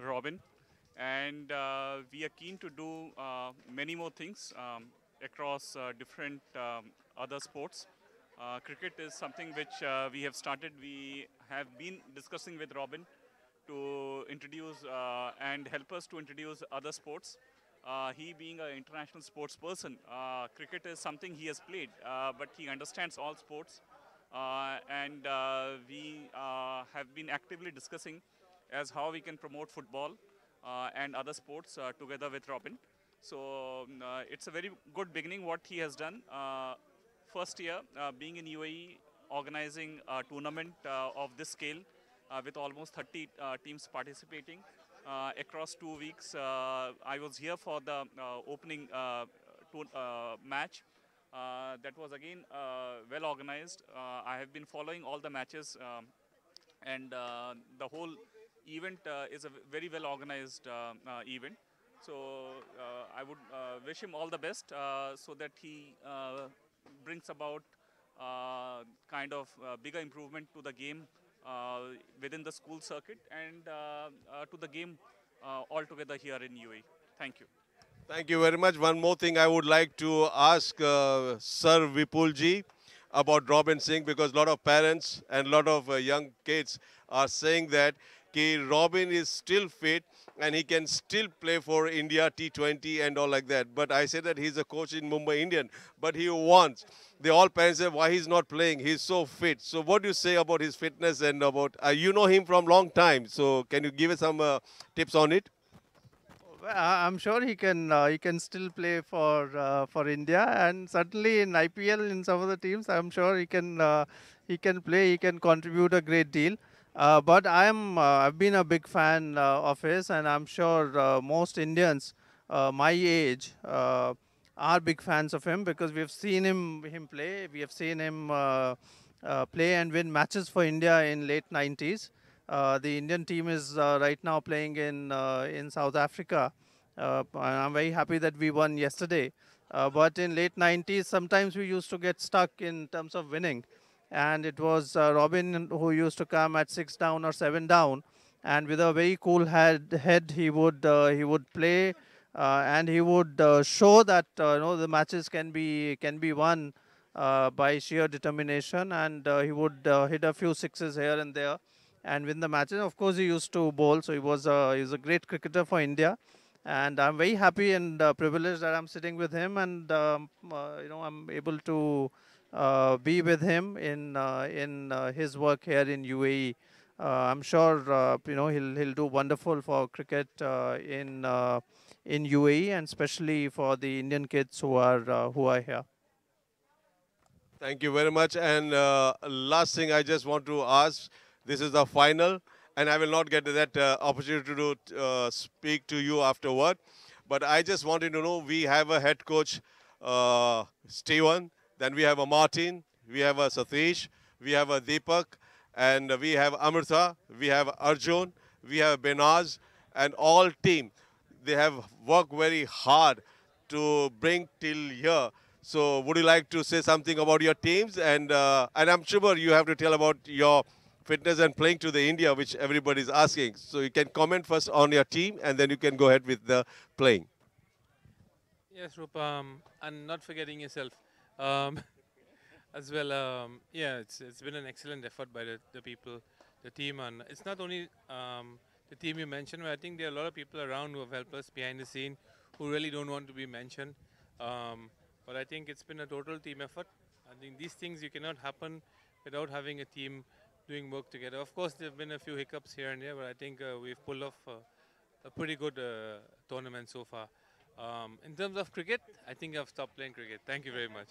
Robin, and we are keen to do many more things across different other sports. Cricket is something which we have started. We have been discussing with Robin to introduce and help us to introduce other sports. He being an international sports person, cricket is something he has played, but he understands all sports. And we have been actively discussing as how we can promote football and other sports together with Robin. So it's a very good beginning what he has done. First year being in UAE, organizing a tournament of this scale with almost 30 teams participating across 2 weeks. I was here for the opening match. That was again well organized. I have been following all the matches, and the whole event is a very well organized event. So I would wish him all the best so that he brings about kind of bigger improvement to the game within the school circuit and to the game altogether here in UAE. Thank you. Thank you very much. One more thing I would like to ask Sir Vipulji about Robin Singh, because a lot of parents and a lot of young kids are saying that Robin is still fit and he can still play for India T20 and all like that. But I say that he's a coach in Mumbai Indian, but he wants. They all parents say why he's not playing. He's so fit. So what do you say about his fitness and about, you know him from long time. So can you give us some tips on it? Well, I'm sure he can still play for India, and certainly in IPL in some of the teams I'm sure he can play, he can contribute a great deal. But I've been a big fan of his, and I'm sure most Indians my age are big fans of him, because we've seen him play. We have seen him play and win matches for India in late 90s. The Indian team is right now playing in South Africa. And I'm very happy that we won yesterday. But in late 90s, sometimes we used to get stuck in terms of winning. And it was Robin who used to come at 6 down or 7 down, and with a very cool head he would play, and he would show that the matches can be won by sheer determination, and he would hit a few sixes here and there and win the matches. Of course, he used to bowl, so he was a great cricketer for India, and I'm very happy and privileged that I'm sitting with him, and I'm able to be with him in his work here in UAE. I'm sure he'll do wonderful for cricket in UAE, and especially for the Indian kids who are here. Thank you very much. And last thing I just want to ask, this is the final, and I will not get that opportunity to speak to you afterward. But I just wanted to know, we have a head coach, Steven, then we have a Martin, we have a Satish, we have a Deepak, and we have Amrita, we have Arjun, we have Benaz, and all team. They have worked very hard to bring till here. So would you like to say something about your teams? And I'm sure you have to tell about your fitness and playing to the India, which everybody is asking. So you can comment first on your team, and then you can go ahead with the playing. Yes, Rupa, and not forgetting yourself um, as well. Yeah, it's been an excellent effort by the people, the team, and it's not only the team you mentioned, but I think there are a lot of people around who have helped us behind the scene who really don't want to be mentioned. But I think it's been a total team effort. I think these things you cannot happen without having a team doing work together. Of course, there have been a few hiccups here and there, but I think we've pulled off a pretty good tournament so far. In terms of cricket, I think I've stopped playing cricket. Thank you very much.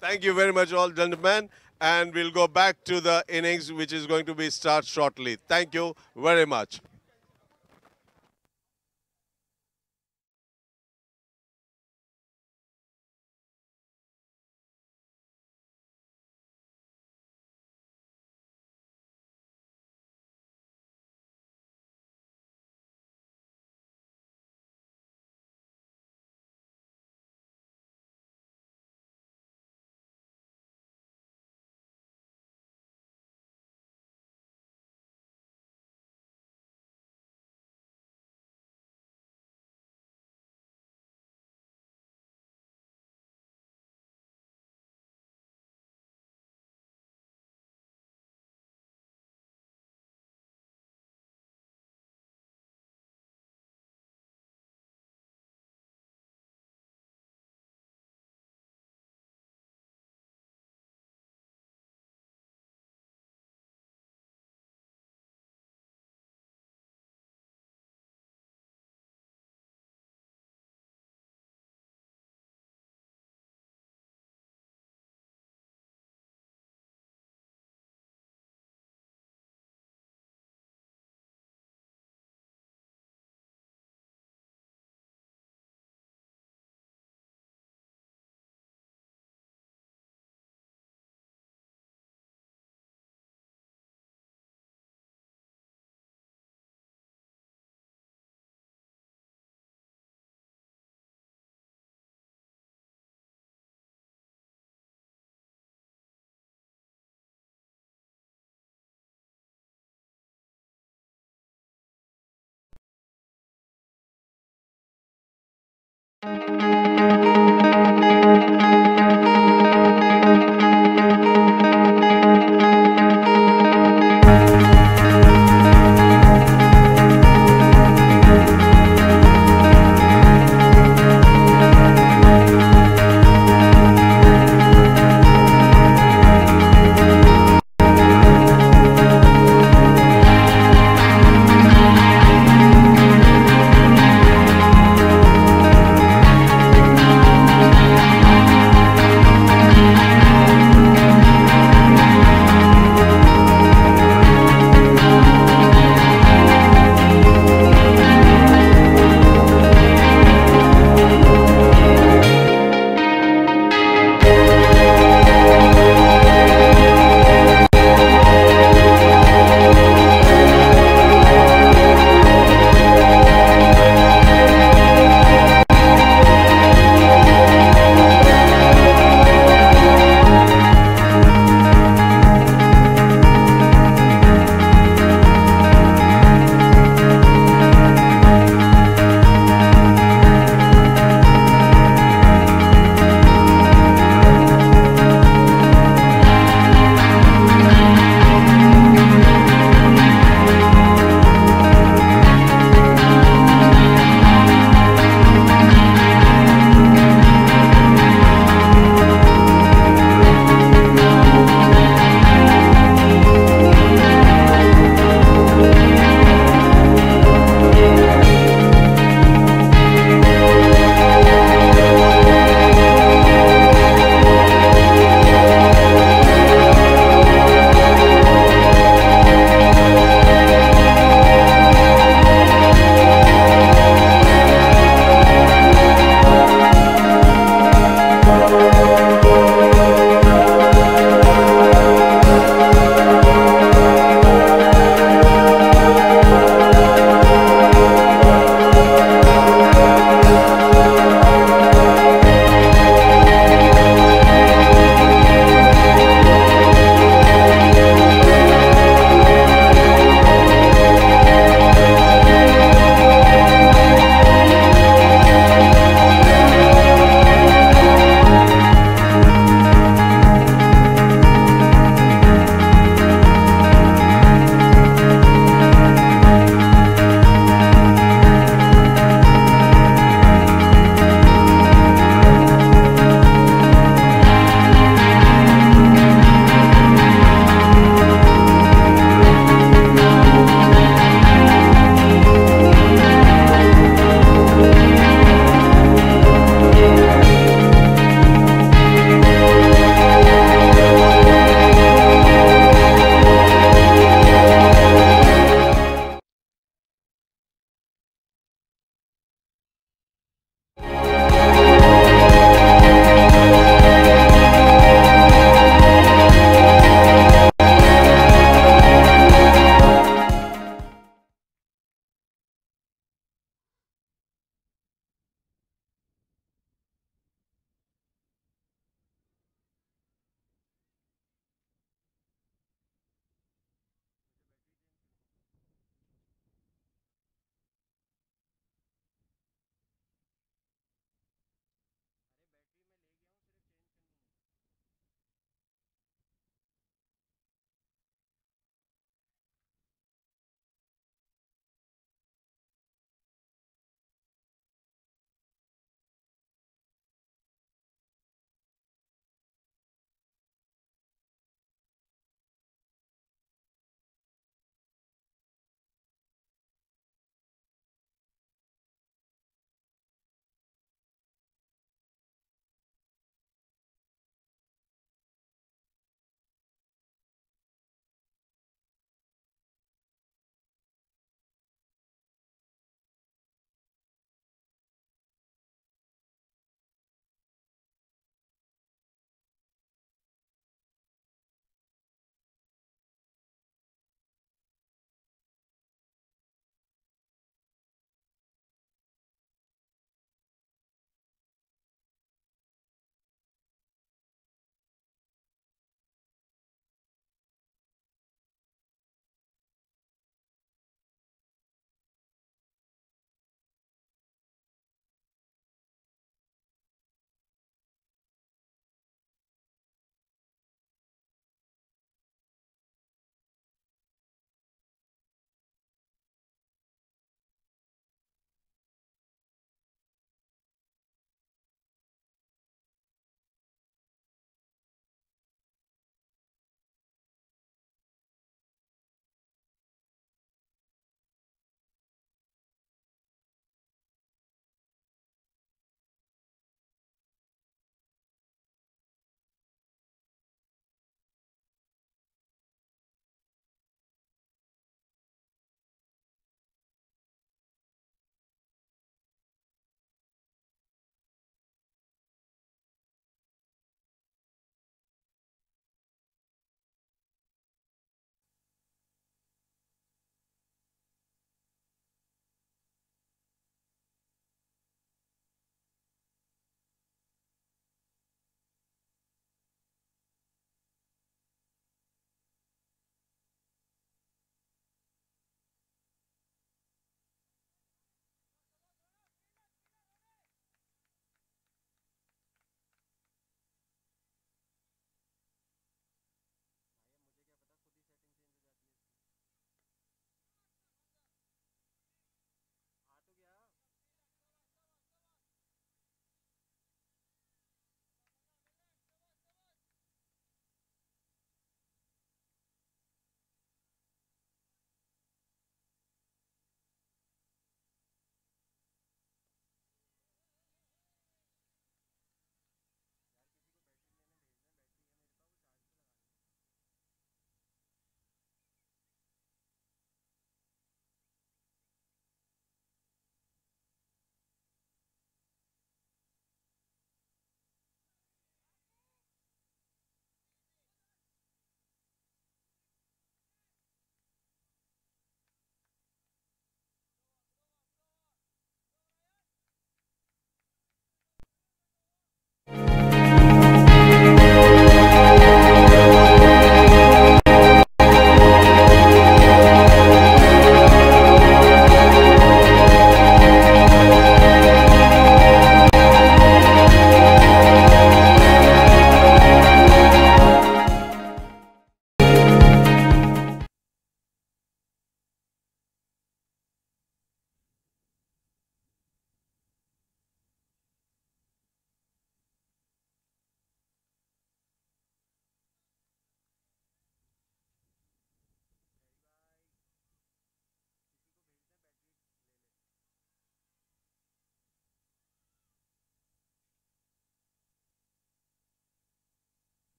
Thank you very much, all gentlemen. And we'll go back to the innings, which is going to be start shortly. Thank you very much.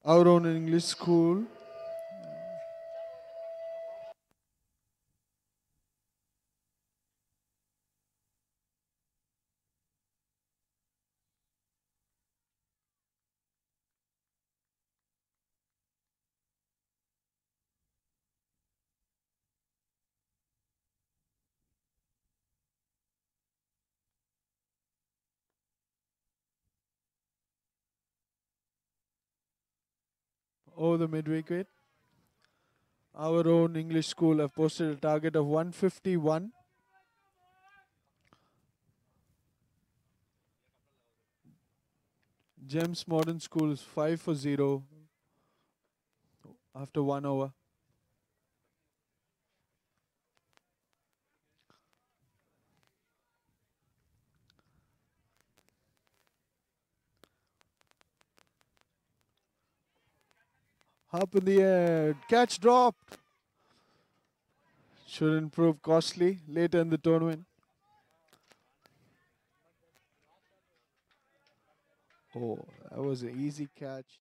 Our own English school. Over the mid wicket. Our own English school have posted a target of 151. Gems Modern School is 5 for 0 after 1 over. Up in the air. Catch dropped. Shouldn't prove costly later in the tournament. Oh, that was an easy catch.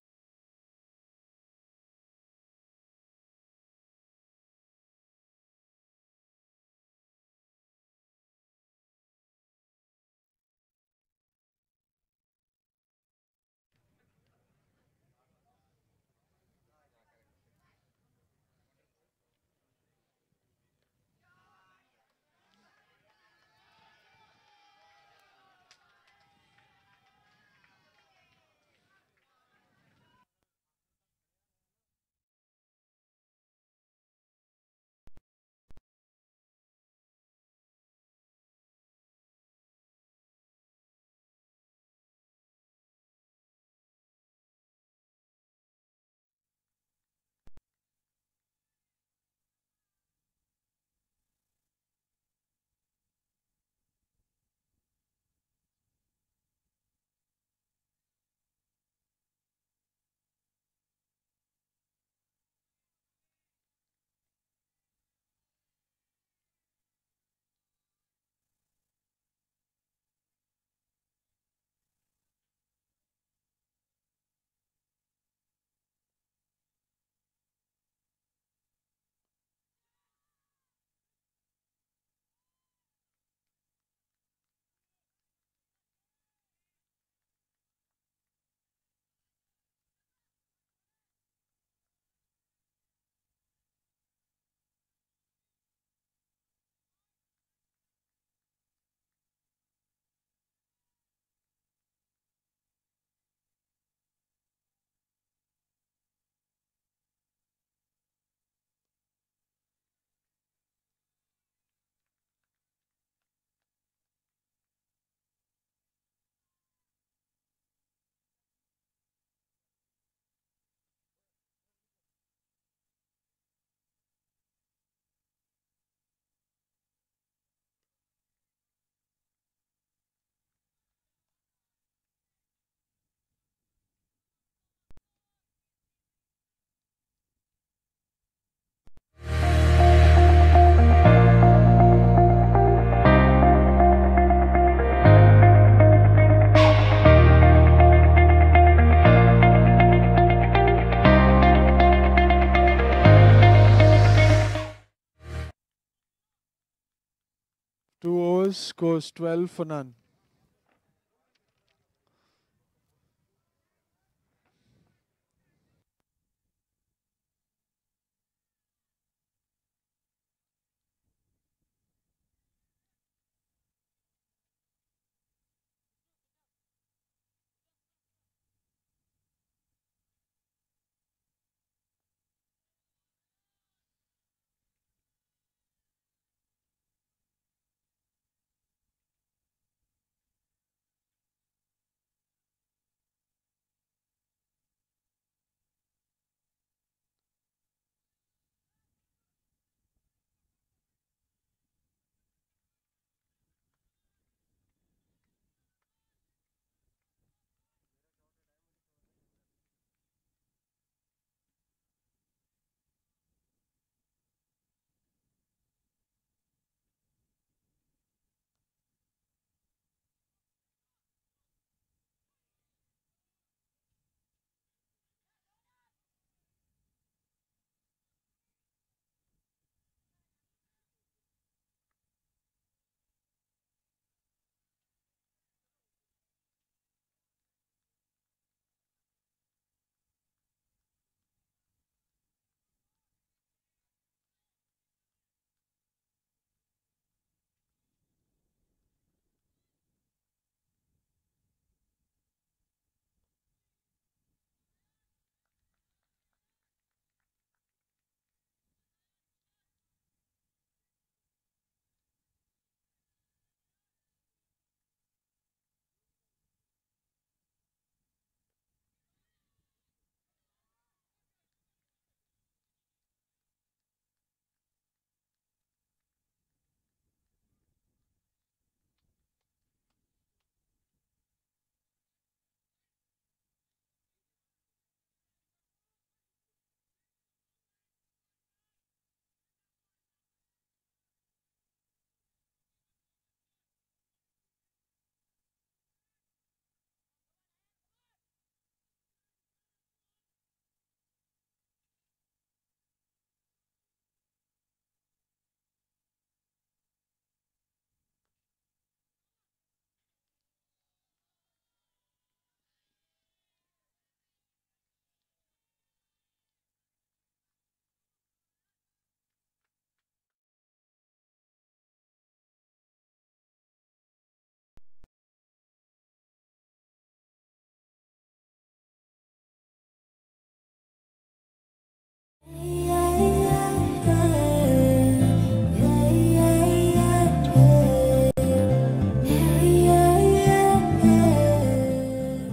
Two overs scores 12 for none.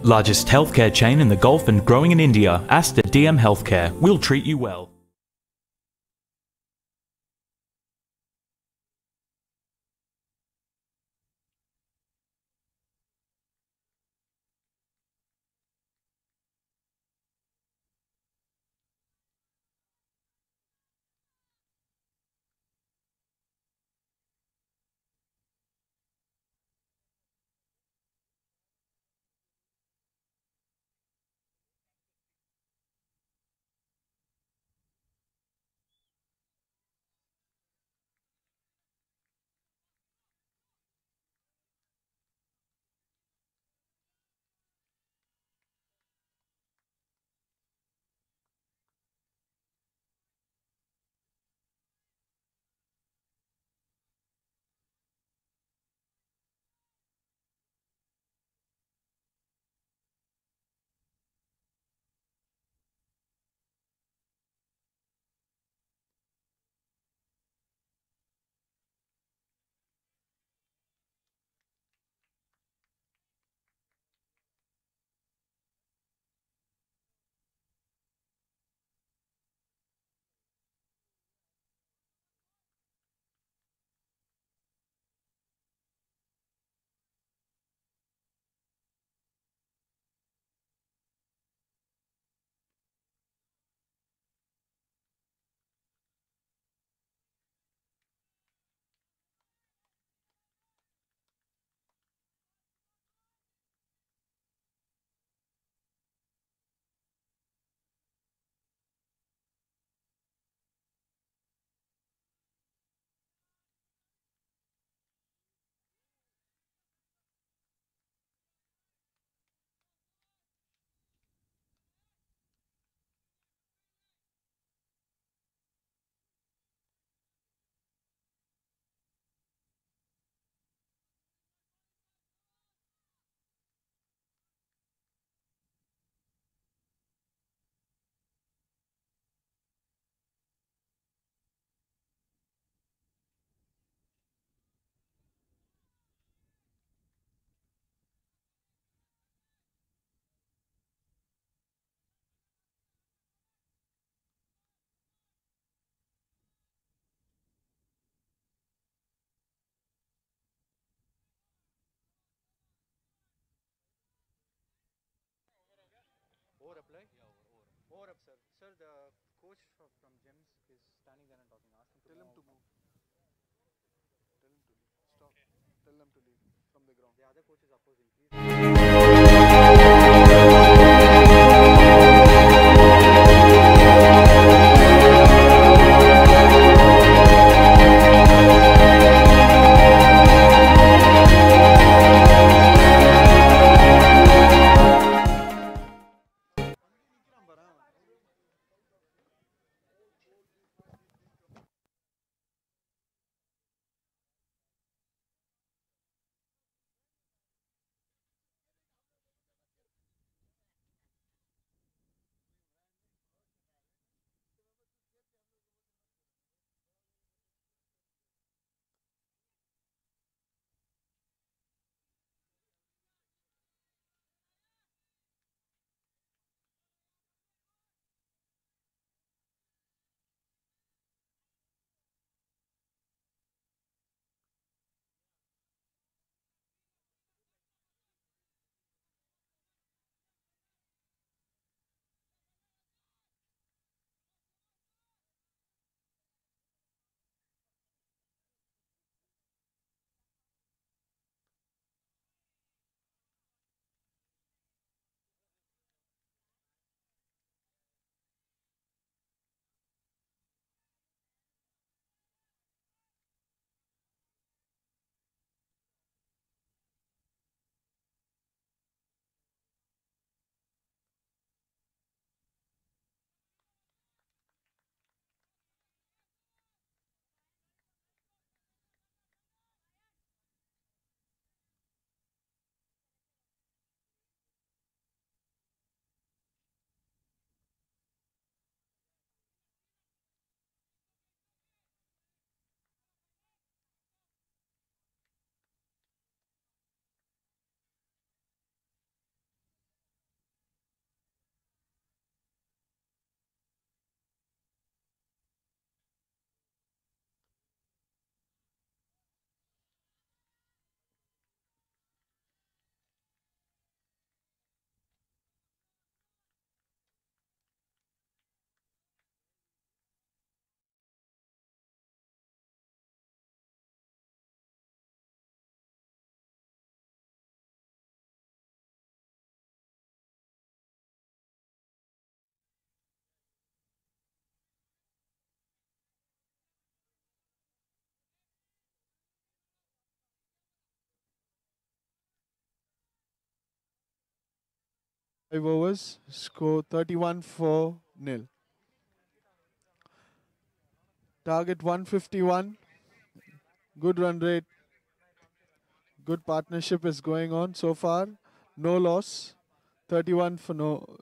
Largest healthcare chain in the Gulf and growing in India, Aster DM Healthcare. We'll treat you well. Over apply? Yeah, over up, sir. Sir, the coach from gyms is standing there and talking. Ask him to Tell him to move. move. Tell him to leave. Stop. Tell them to leave from the ground. The other coach is opposing. Please. 5 overs, score 31 for nil. Target 151. Good run rate. Good partnership is going on so far. No loss. 31 for no.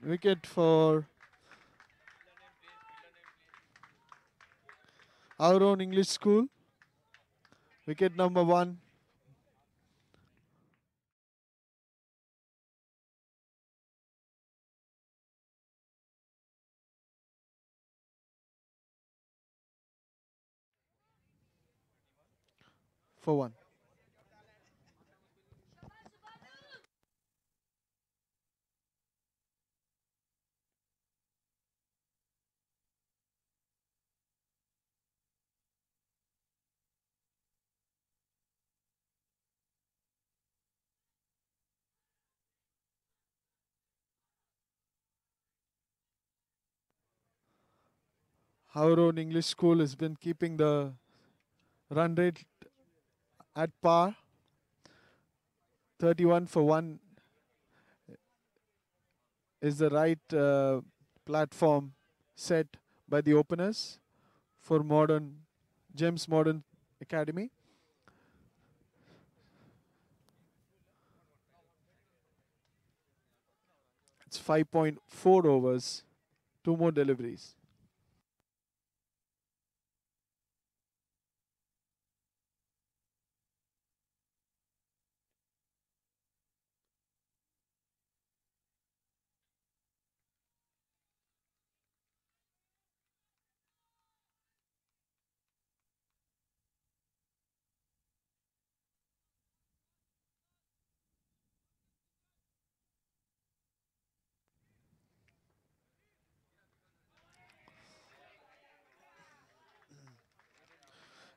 Wicket for our own English school. Wicket number 1. For 1. Our own English school has been keeping the run rate at par. 31 for 1 is the right platform set by the openers for Gems Modern Academy. It's 5.4 overs, 2 more deliveries.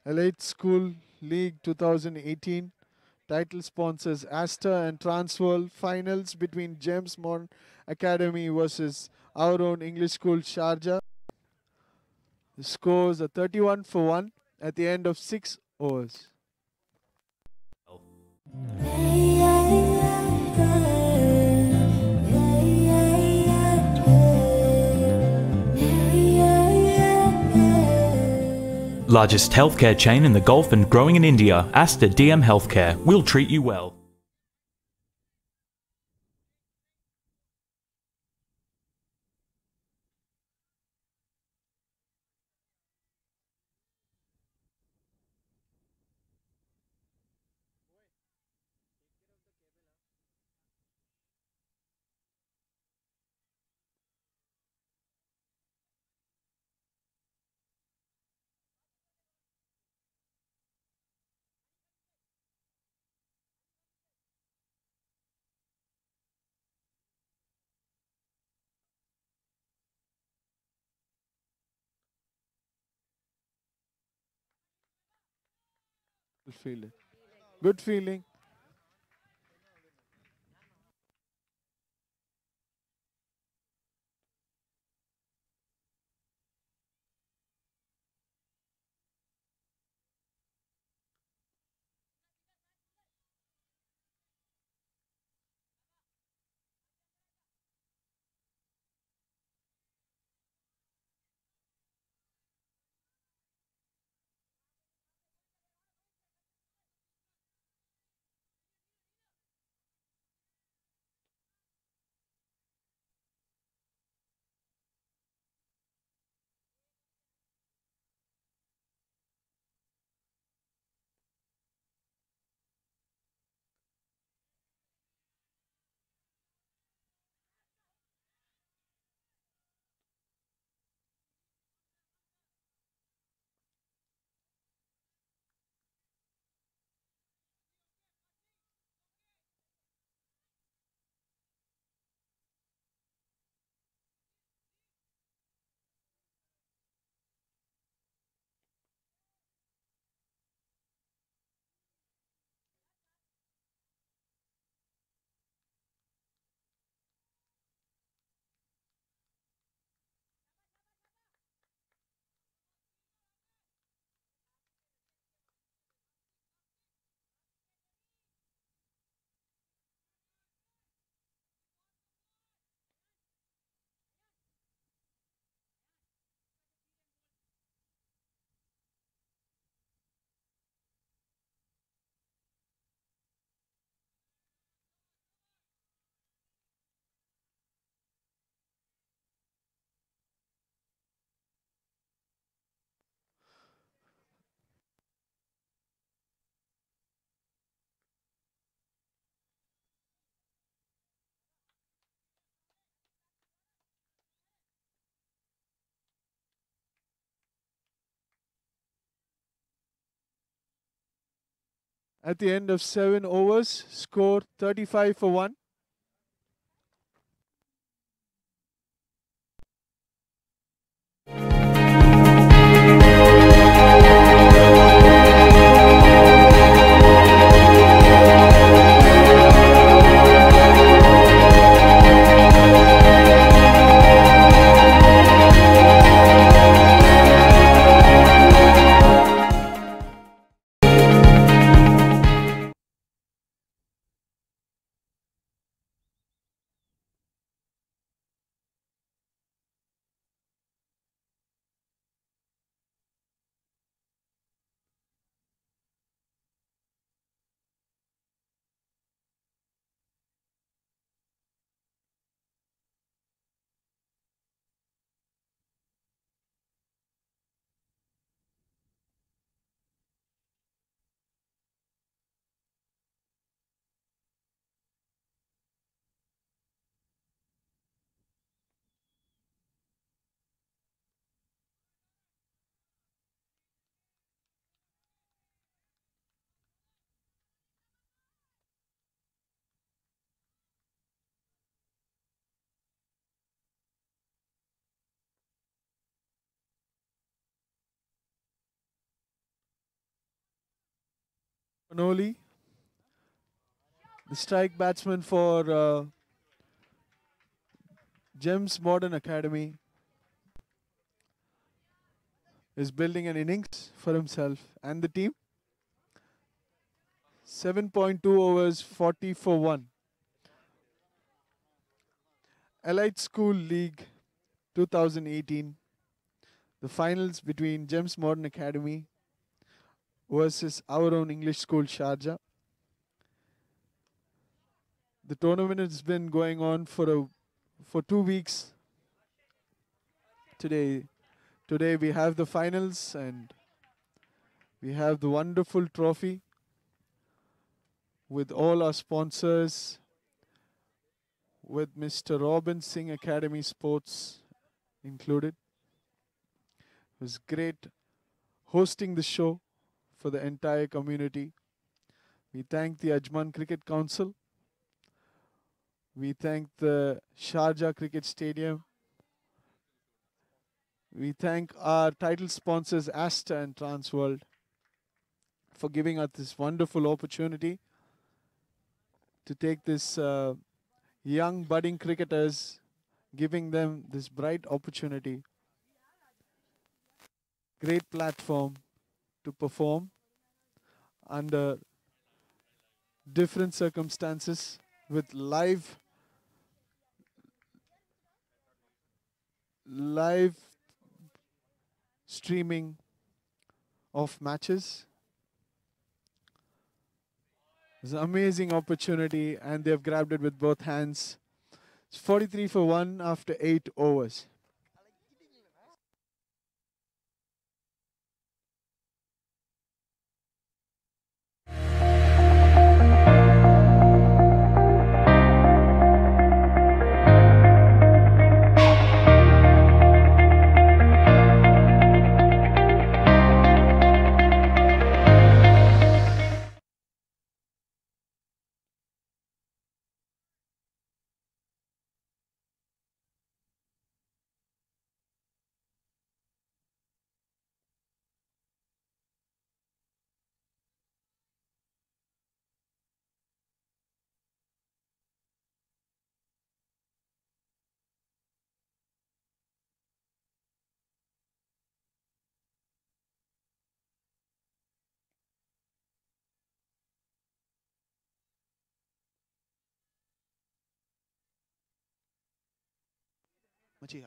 Elite School League 2018 title sponsors Astor and Transworld. Finals between Gems Modern Academy versus our own English school Sharjah. The scores are 31 for 1 at the end of 6 overs. Largest healthcare chain in the Gulf and growing in India, Aster DM Healthcare. We'll treat you well. Good feeling. Good feeling. At the end of 7 overs, score 35 for 1. Panoli, the strike batsman for Gems Modern Academy, is building an innings for himself and the team. 7.2 overs, 40 for 1. Elite School League 2018. the finals between Gems Modern Academy versus our own English school, Sharjah. The tournament has been going on for 2 weeks. Today we have the finals and we have the wonderful trophy with all our sponsors, with Mr. Robin Singh Academy Sports included. It was great hosting the show for the entire community. We thank the Ajman Cricket Council. We thank the Sharjah Cricket Stadium. We thank our title sponsors Asta and Transworld for giving us this wonderful opportunity to take this young budding cricketers, giving them this bright opportunity, great platform to perform under different circumstances with live streaming of matches. It's an amazing opportunity and they've grabbed it with both hands. It's 43 for 1 after 8 overs. Machi,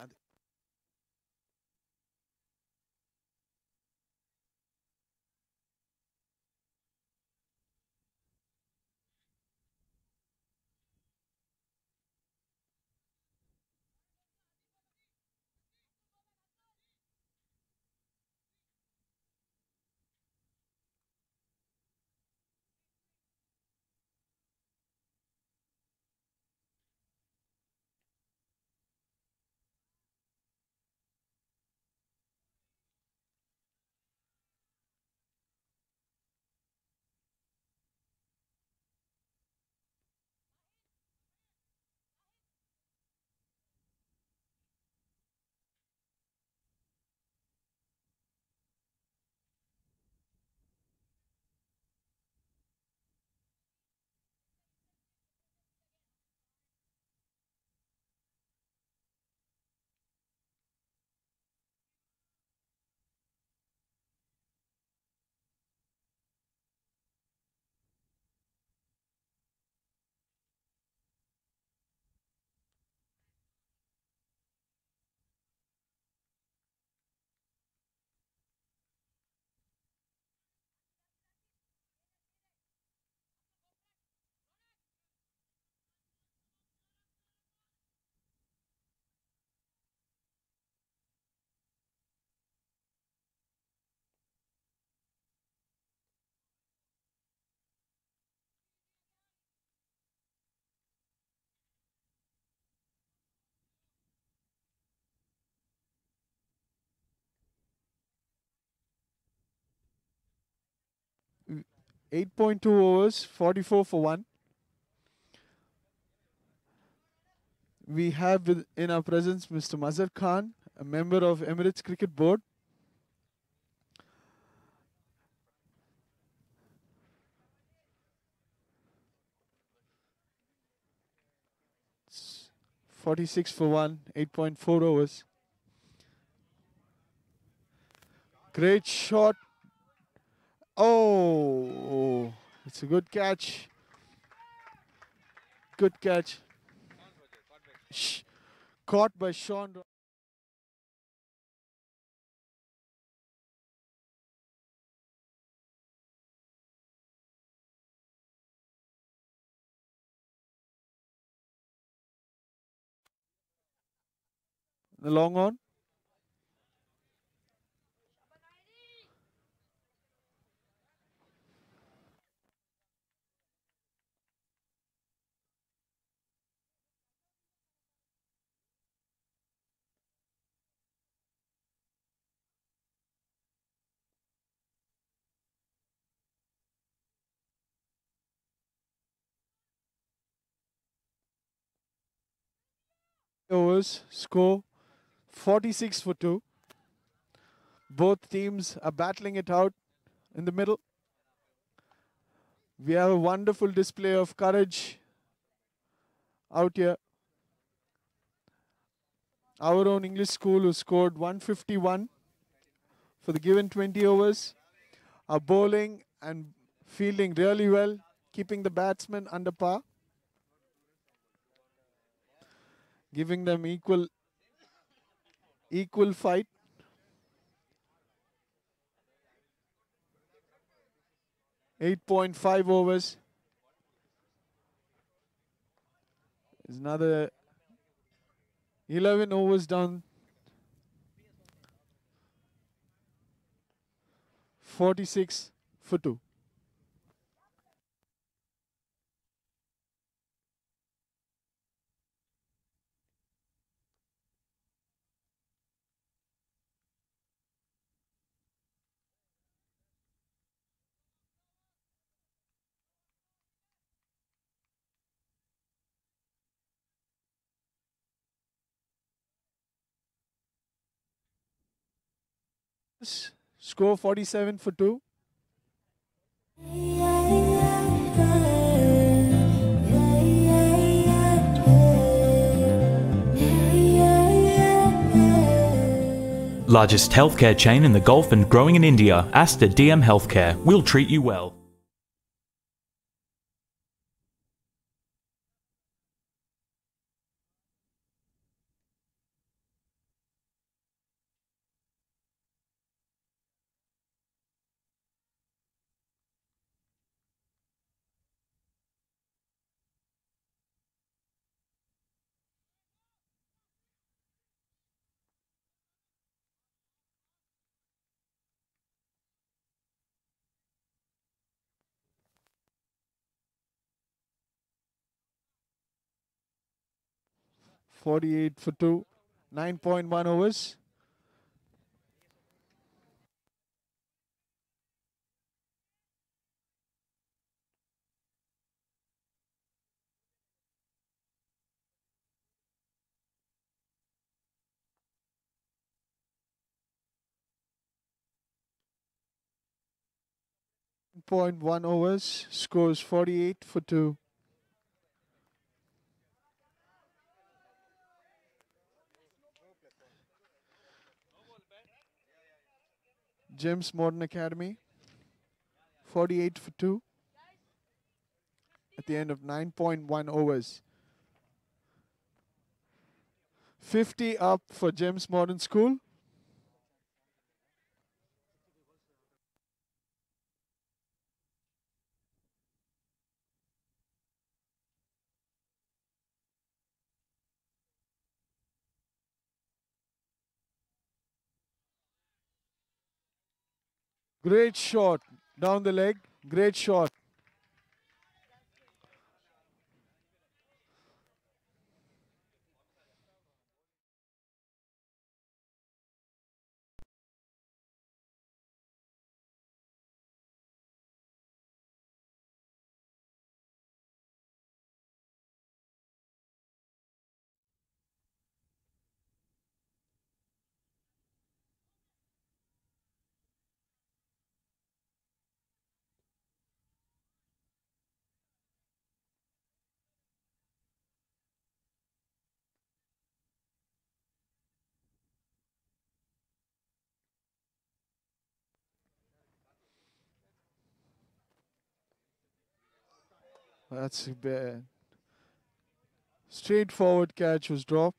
8.2 overs, 44 for 1. We have in our presence Mr. Mazhar Khan, a member of Emirates Cricket Board. It's 46 for 1, 8.4 overs. Great shot. Oh, it's a good catch. Good catch. Caught by Sean. The long on. Overs, score 46 for 2. Both teams are battling it out in the middle. We have a wonderful display of courage out here. Our own English school, who scored 151 for the given 20 overs, are bowling and fielding really well, keeping the batsmen under par, giving them equal fight. .5 overs. Is another 11 overs done. 46 for 2. Score 47 for 2. Largest healthcare chain in the Gulf and growing in India, Aster DM Healthcare. We'll treat you well. .48 for 2. 9.1 overs. .1 overs. Scores 48 for 2. Gems Modern Academy. 48 for 2. At the end of 9.1 overs. 50 up for Gems Modern School. Great shot down the leg. Great shot. That's bad. Straightforward catch was dropped.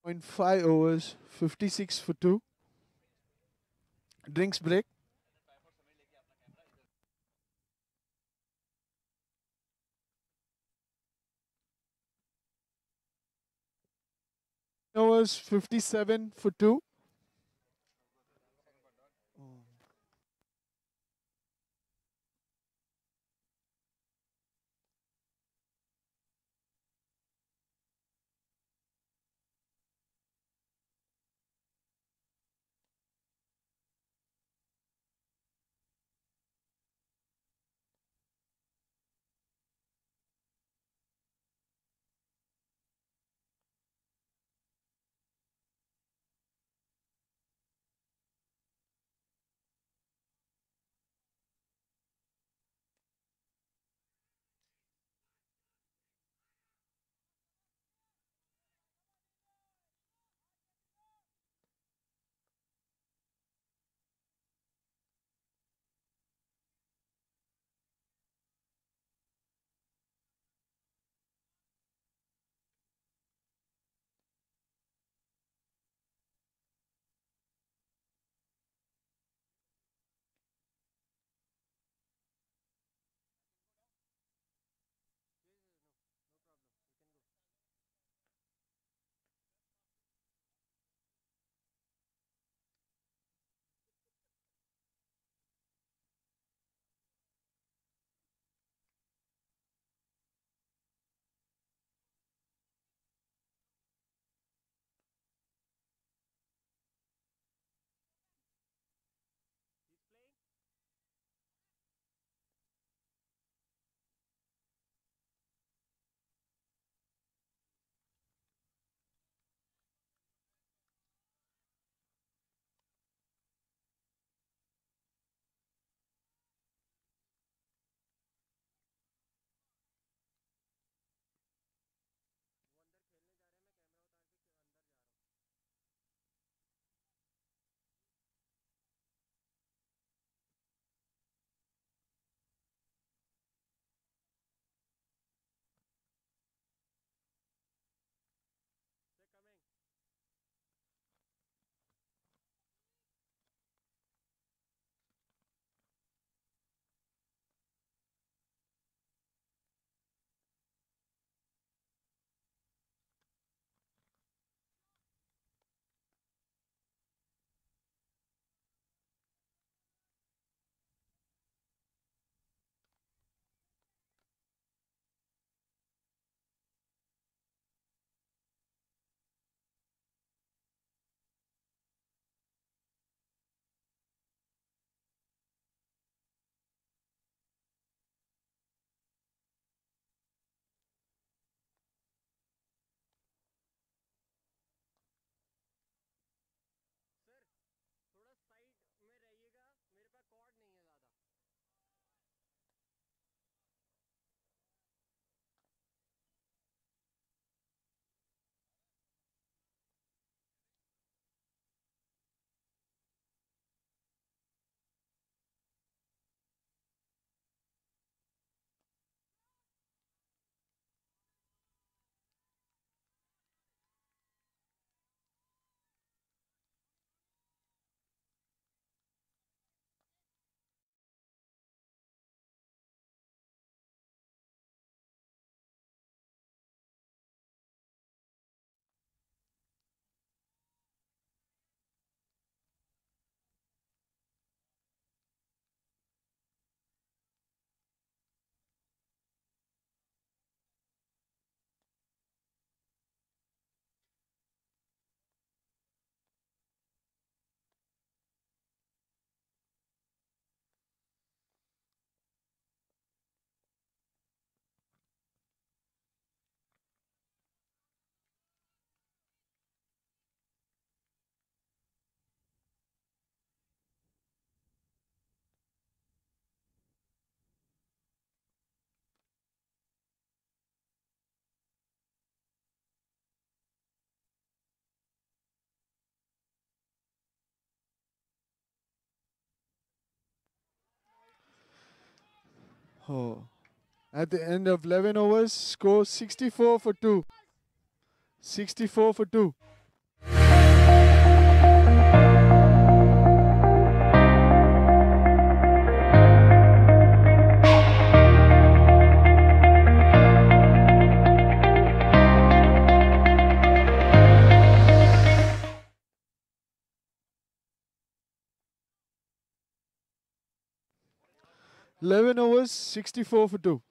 0.5 overs, 56 for 2. Drinks break. Overs, 57 for 2. Oh. At the end of 11 overs, score 64 for 2. 64 for 2. 11 overs, 64 for 2.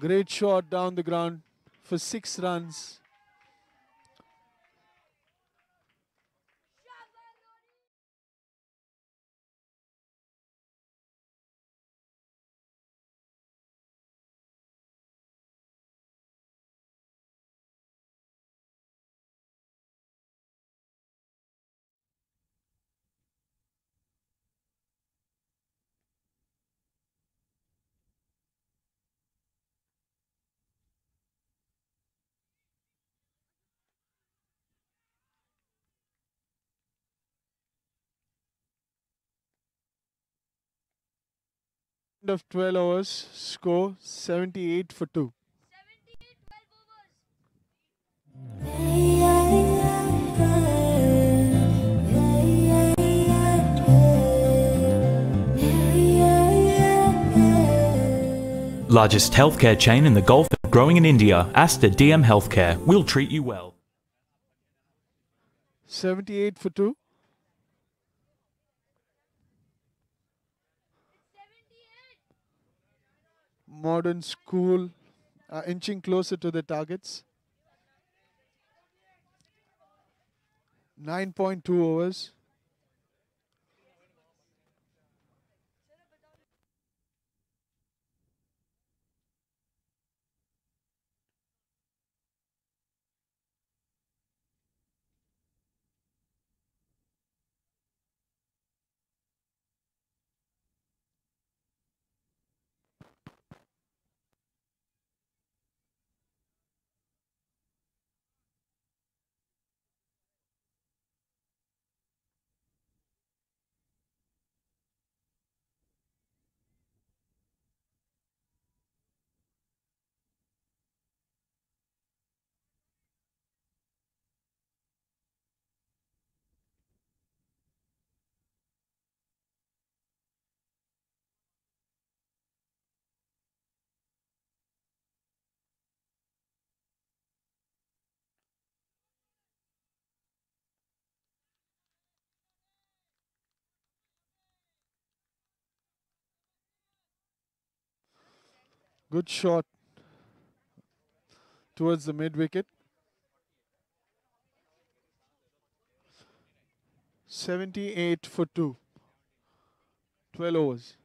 Great shot down the ground for 6 runs. End of 12 overs, score 78 for 2. Largest healthcare chain in the Gulf and growing in India, Aster DM Healthcare. We'll treat you well. 78 for 2. Modern School inching closer to the targets. 9.2 overs. Good shot towards the mid wicket. 78 for 2. 12 overs.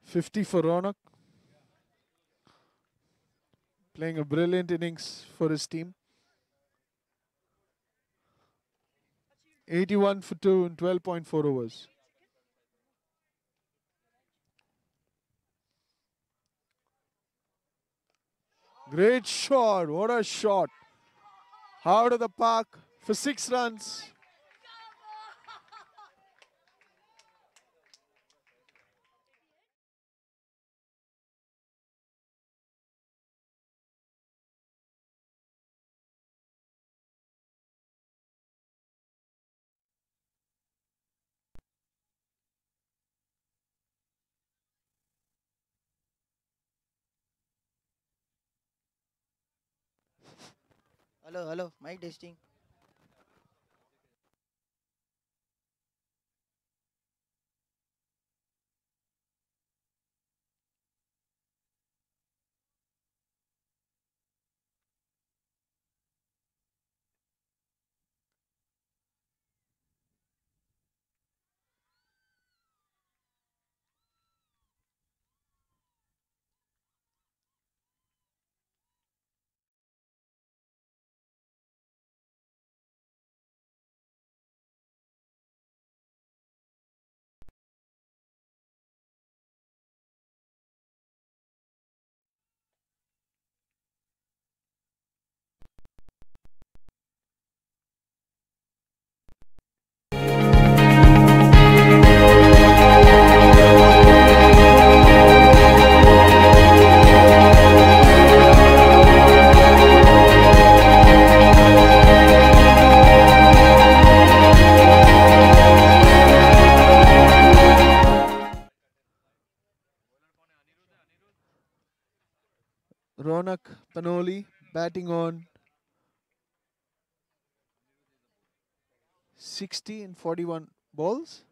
$50 for Ronak, playing a brilliant innings for his team. 81 for 2 in 12.4 overs. Great shot. What a shot. Out of the park for 6 runs. Hello, hello, mic testing. Ronak Panoli batting on 60 in 41 balls.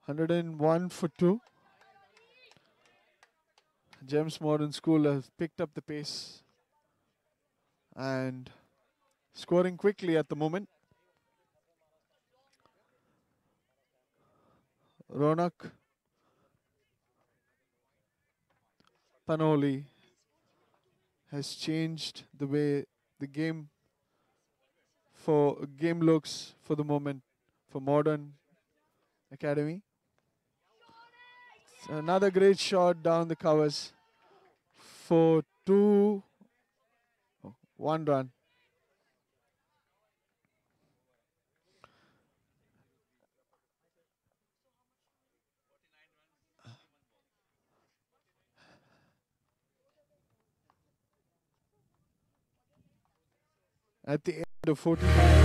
101 for 2. Gems Modern School has picked up the pace and scoring quickly at the moment. Ronak Panoli has changed the way the game looks for the moment for Modern Academy. So another great shot down the covers for 1 run. At the end of 49.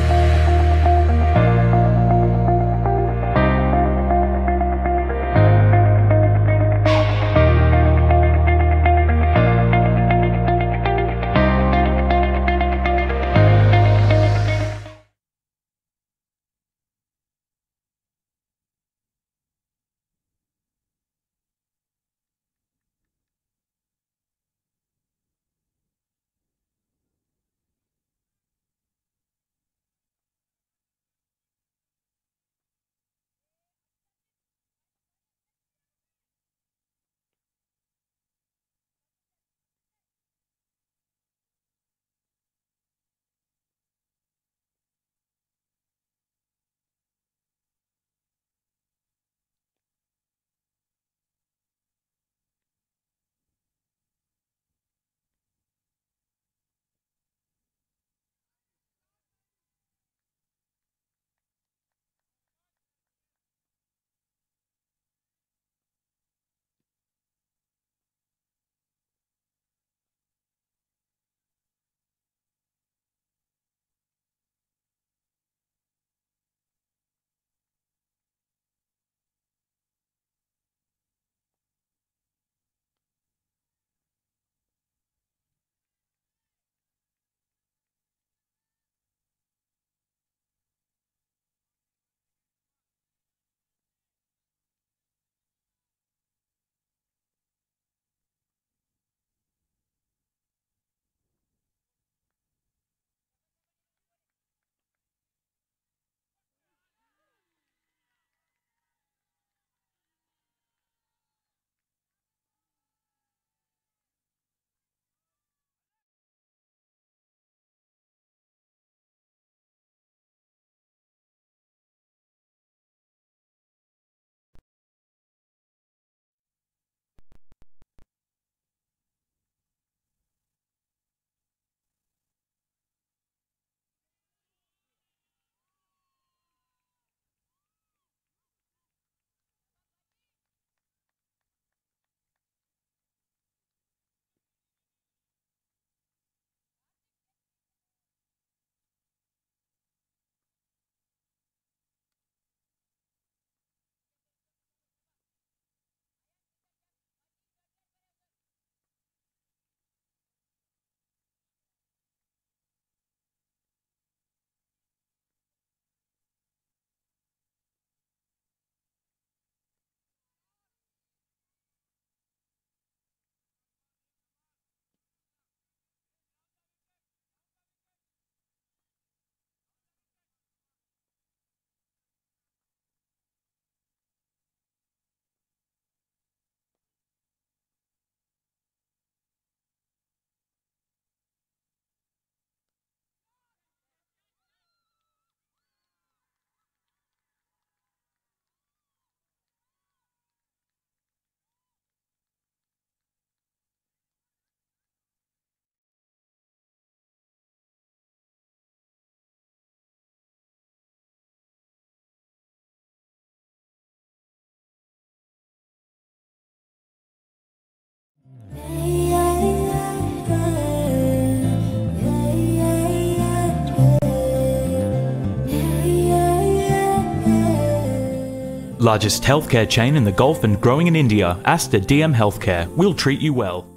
Largest healthcare chain in the Gulf and growing in India, Aster DM Healthcare. We'll treat you well.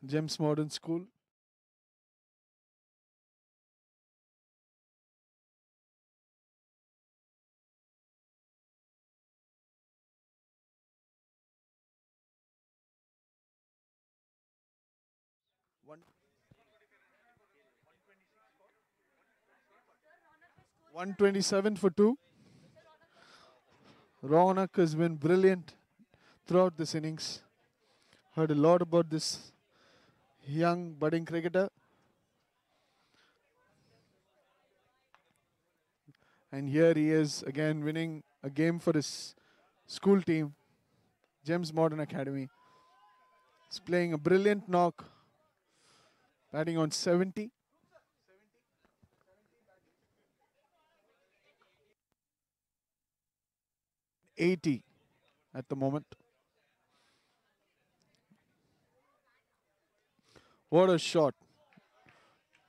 James Modern School. One 127 for 2. Ronak has been brilliant throughout this innings. Heard a lot about this young budding cricketer. And here he is again winning a game for his school team, Gems Modern Academy. He's playing a brilliant knock, batting on 70. 80 at the moment. What a shot.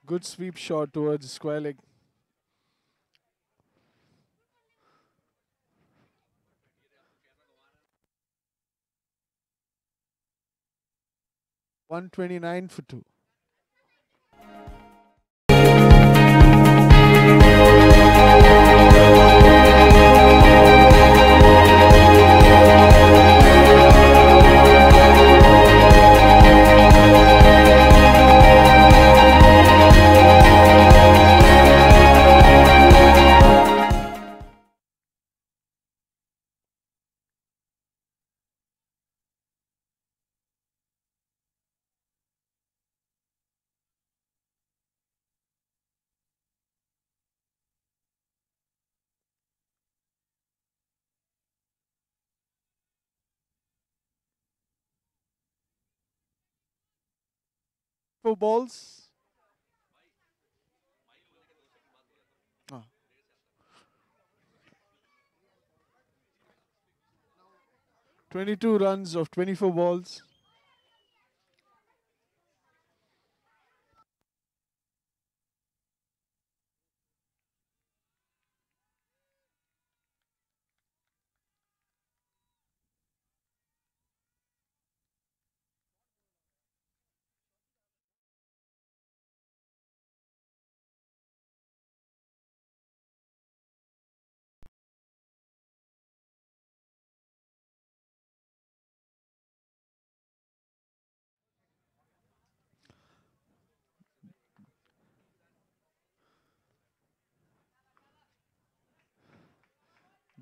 Good sweep shot towards the square leg. $129 for 2. Four balls. 22 runs of 24 balls.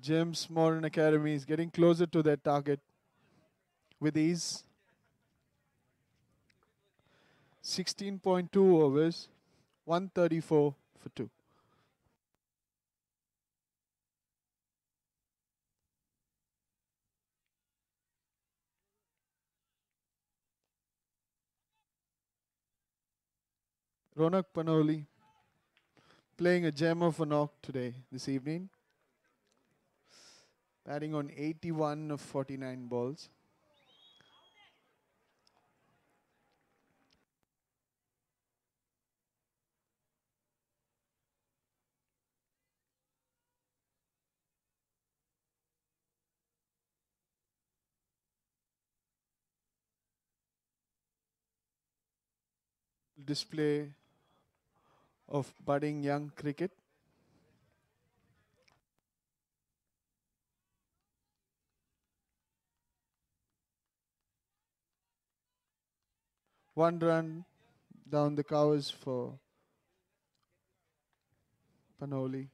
Gems Modern Academy is getting closer to their target with ease. 16.2 overs, 134 for 2. Ronak Panoli playing a gem of a knock today, this evening. Batting on 81 of 49 balls. Display of budding young cricket. One run down the covers for Panoli.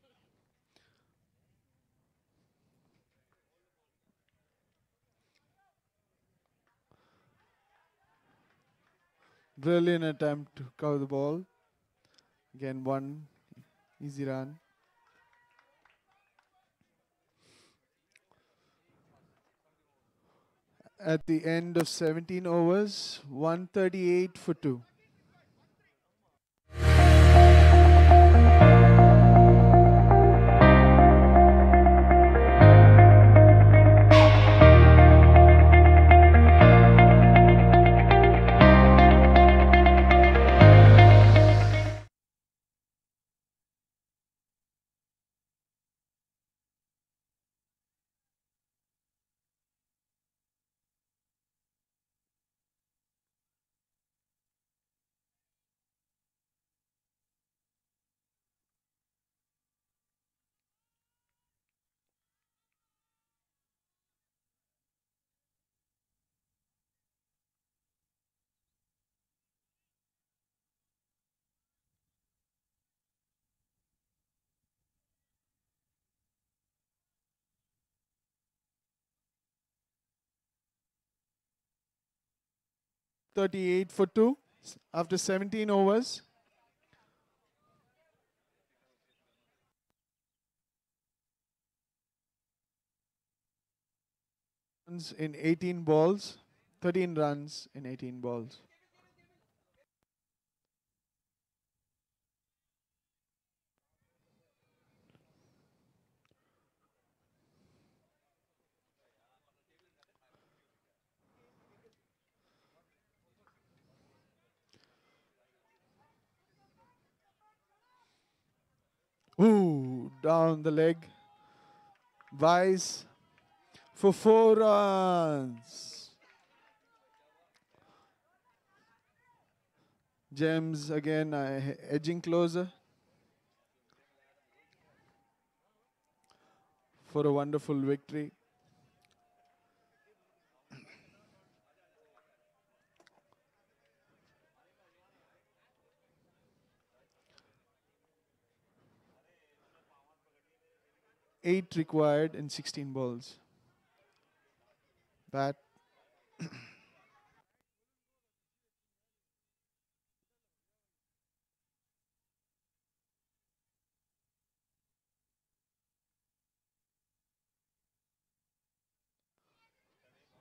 Brilliant attempt to cover the ball. Again, one easy run. At the end of 17 overs, 138 for 2. 38 for 2 after 17 overs. Runs in 18 balls. 13 runs in 18 balls. Ooh, down the leg. Vice for 4 runs. Gems again edging closer for a wonderful victory. Eight required in 16 balls. Bat.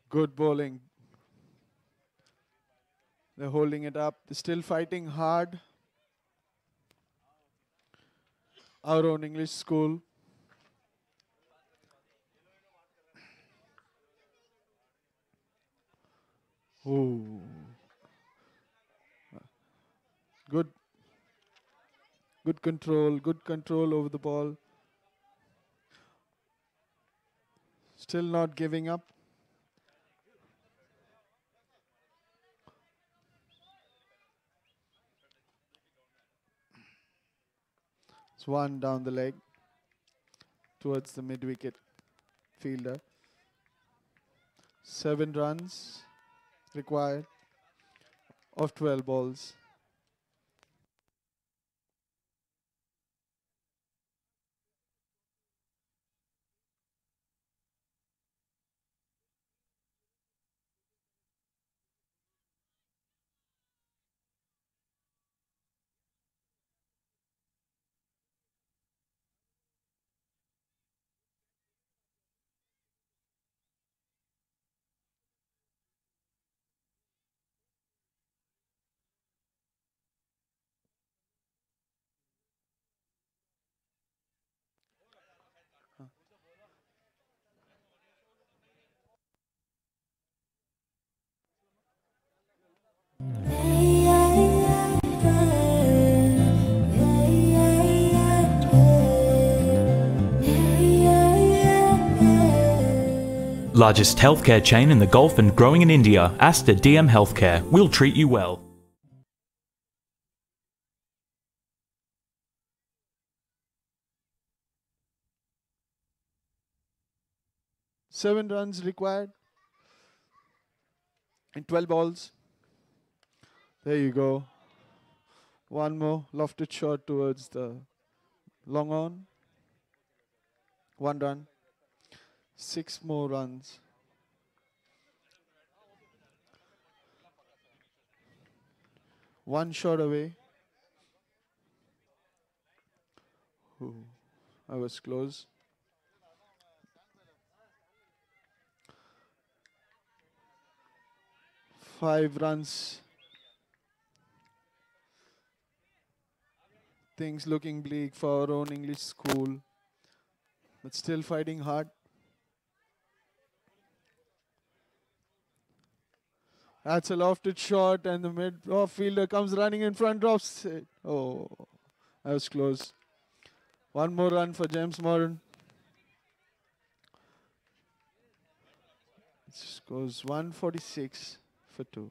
Good bowling. They're holding it up. They're still fighting hard. Our own English school. Ooh. Good. Good control over the ball. Still not giving up. It's one down the leg towards the mid-wicket fielder. 7 runs required of 12 balls. Largest healthcare chain in the Gulf and growing in India, Aster DM Healthcare. We'll treat you well. Seven runs required in 12 balls. There you go. One more lofted shot towards the long on. 1 run. 6 more runs. One shot away. Ooh, I was close. Five runs. Things looking bleak for our own English school, but still fighting hard. That's a lofted shot, and the mid-off fielder comes running in front, drops it. Oh, that was close. One more run for James Moran. It goes 146 for 2.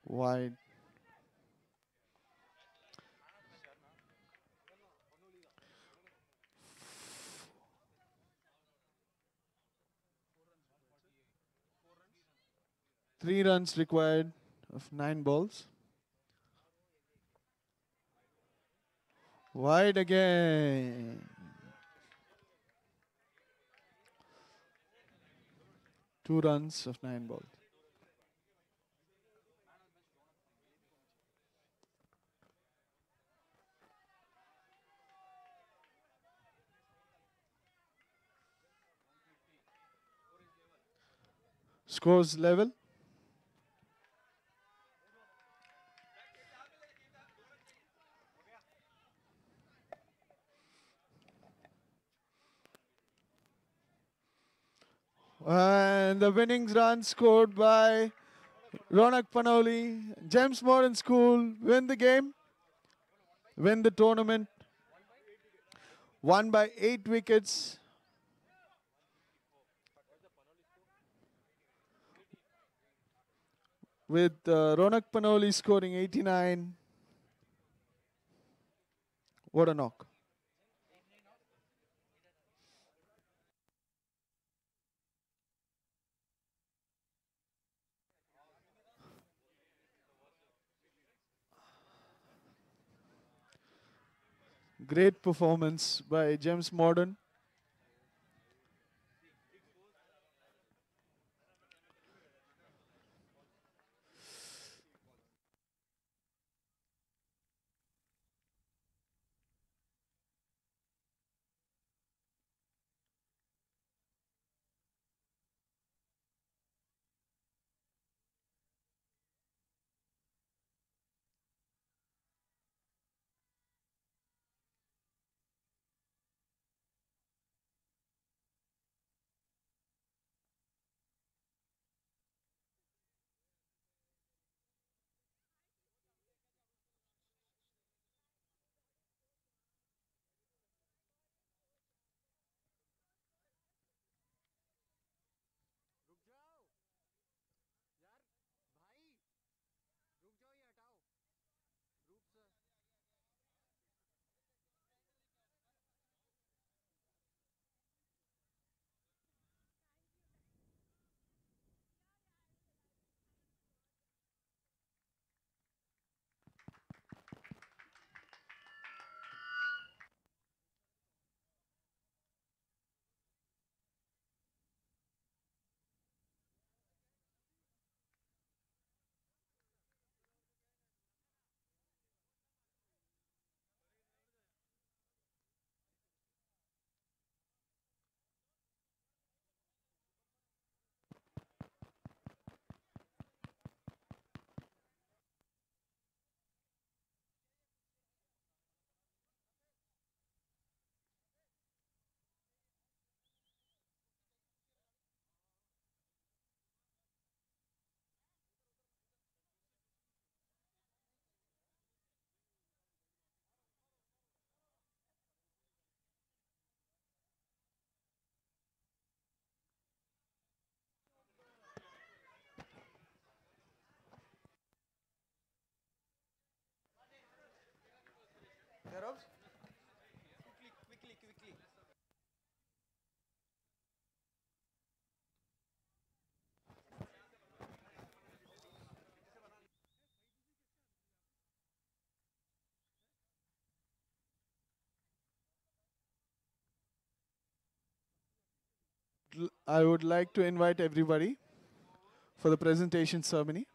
Wide. Three runs required of 9 balls. Wide again. 2 runs of 9 balls. Scores level. And the winning run scored by Ronak Panoli. James Modern School win the game, win the tournament. Won by 8 wickets. With Ronak Panoli scoring 89. What a knock. Great performance by James Modern. I would like to invite everybody for the presentation ceremony.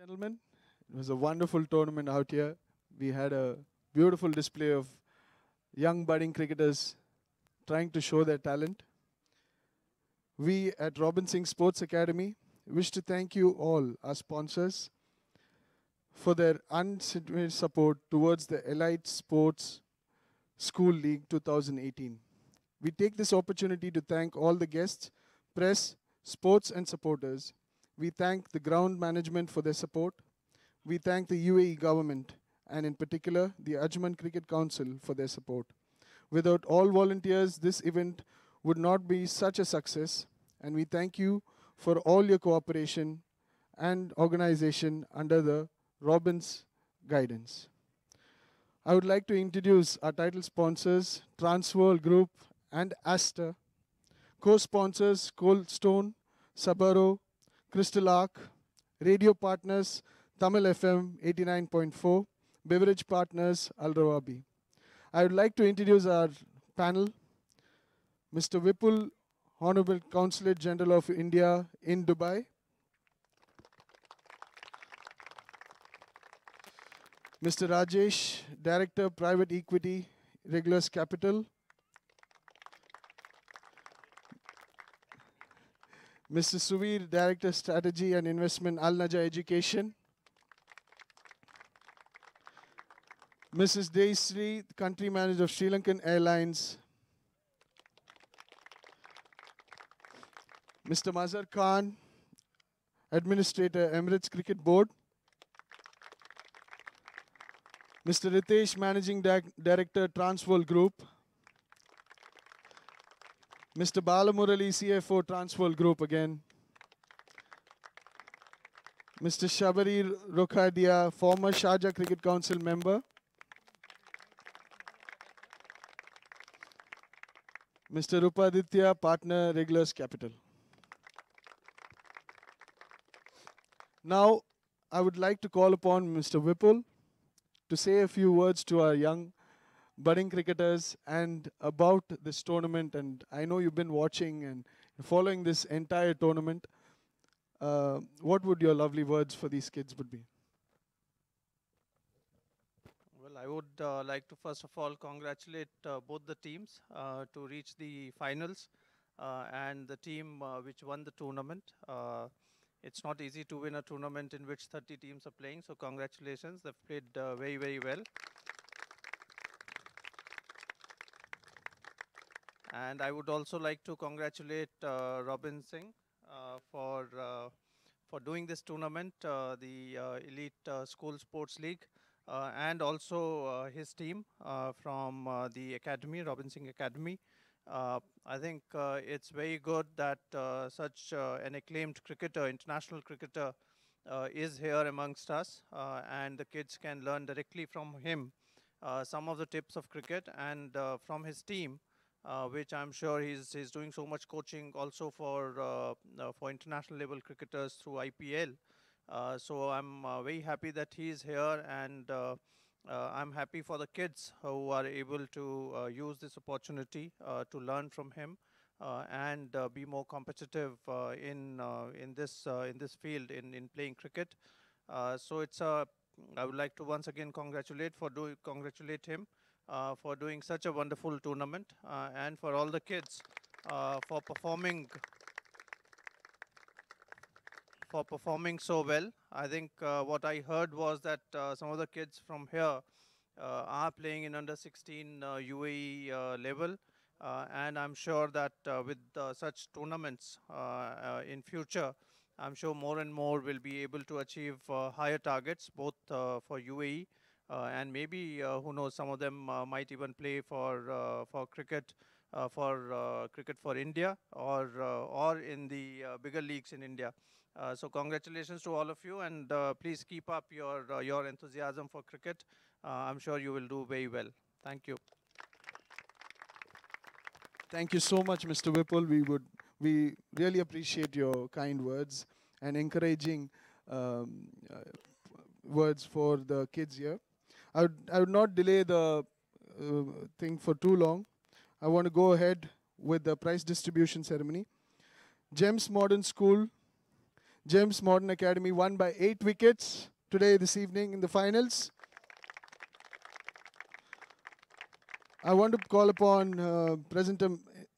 Gentlemen, it was a wonderful tournament out here. We had a beautiful display of young budding cricketers trying to show their talent. We at Robin Singh Sports Academy wish to thank you all, our sponsors, for their unremitting support towards the Elite Sports School League 2018. We take this opportunity to thank all the guests, press, sports and supporters. We thank the ground management for their support. We thank the UAE government and in particular the Ajman Cricket Council for their support. Without all volunteers, this event would not be such a success, and we thank you for all your cooperation and organization under the Robins guidance. I would like to introduce our title sponsors, Transworld Group and Aster, co-sponsors Coldstone, Sabaro, Crystal Arc, radio partners Tamil FM 89.4, beverage partners Al Rawabi. I would like to introduce our panel, Mr. Vipul, Honorable Consulate General of India in Dubai, Mr. Rajesh, Director Private Equity, Regulus Capital, Mr. Suvir, Director Strategy and Investment, Al Naja Education, Mrs. Daisri, Country Manager of Sri Lankan Airlines, Mr. Mazhar Khan, Administrator, Emirates Cricket Board, Mr. Ritesh, Managing Director, Transworld Group, Mr. Balamurali, CFO, Transworld Group again, Mr. Shabari Rokhadia, former Sharjah Cricket Council member, Mr. Rupaditya, Partner, Regulus Capital. Now, I would like to call upon Mr. Vipul to say a few words to our young budding cricketers and about this tournament. And I know you've been watching and following this entire tournament. What would your lovely words for these kids would be? Well, I would like to first of all congratulate both the teams to reach the finals and the team which won the tournament. It's not easy to win a tournament in which 30 teams are playing, so congratulations. They've played very, very well. And I would also like to congratulate Robin Singh for doing this tournament, the Elite School Sports League, and also his team from the academy, Robin Singh Academy. I think it's very good that such an acclaimed cricketer, international cricketer, is here amongst us, and the kids can learn directly from him some of the tips of cricket and from his team, which I'm sure he's doing so much coaching also for international level cricketers through IPL. So I'm very happy that he's here, and I'm happy for the kids who are able to use this opportunity to learn from him and be more competitive in this field in playing cricket. So I would like to once again congratulate him for doing such a wonderful tournament and for all the kids for performing so well. I think what I heard was that some of the kids from here are playing in under 16 UAE level, and I'm sure that with such tournaments in future, I'm sure more and more will be able to achieve higher targets both for UAE and maybe who knows, some of them might even play for cricket for India or in the bigger leagues in India. So congratulations to all of you, and please keep up your enthusiasm for cricket. I'm sure you will do very well. Thank you. Thank you so much, Mr. Vipul. We really appreciate your kind words and encouraging words for the kids here. I would not delay the thing for too long. I want to go ahead with the prize distribution ceremony. GEMS Modern School, James Modern Academy won by 8 wickets today, this evening in the finals. I want to call upon Presenter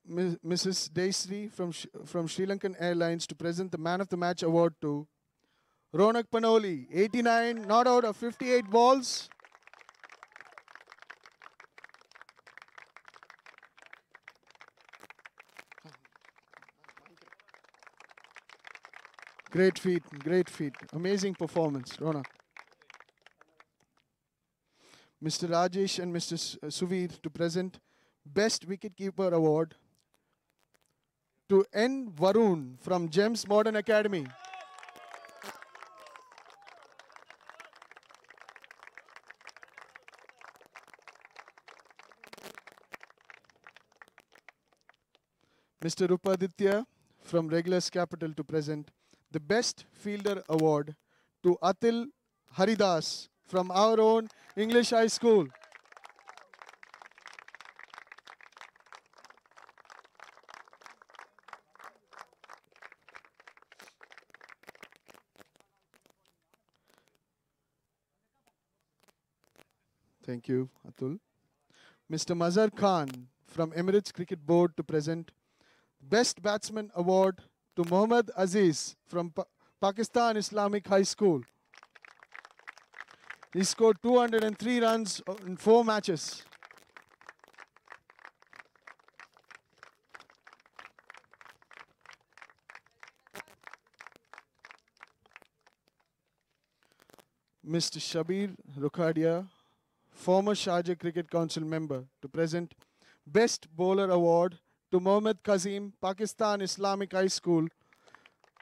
Mrs. Daisri from Sri Lankan Airlines to present the Man of the Match award to Ronak Panoli, 89 not out of 58 balls. Great feat, great feat. Amazing performance, Ronak. Mr. Rajesh and Mr. Suvir to present Best Wicketkeeper Award to N. Varun from Gems Modern Academy. Mr. Upaditya from Regulars Capital to present the Best Fielder Award to Atil Haridas from our own English High School. Thank you, Atul. Mr. Mazhar Khan from Emirates Cricket Board to present Best Batsman Award to Mohammad Aziz from Pakistan Islamic High School. He scored 203 runs in 4 matches. Mr. Shabir Rukhadia, former Sharjah Cricket Council member, to present Best Bowler Award to Mohammad Kazim, Pakistan Islamic High School,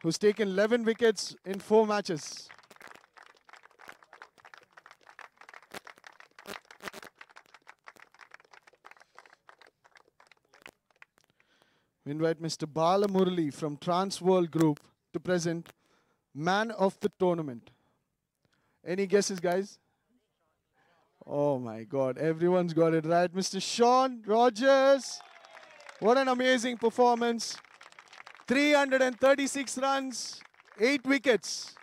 who's taken 11 wickets in 4 matches. We invite Mr. Bala Murali from Trans World Group to present Man of the Tournament. Any guesses, guys? Oh my God, everyone's got it right. Mr. Sean Rogers, what an amazing performance. 336 runs, 8 wickets.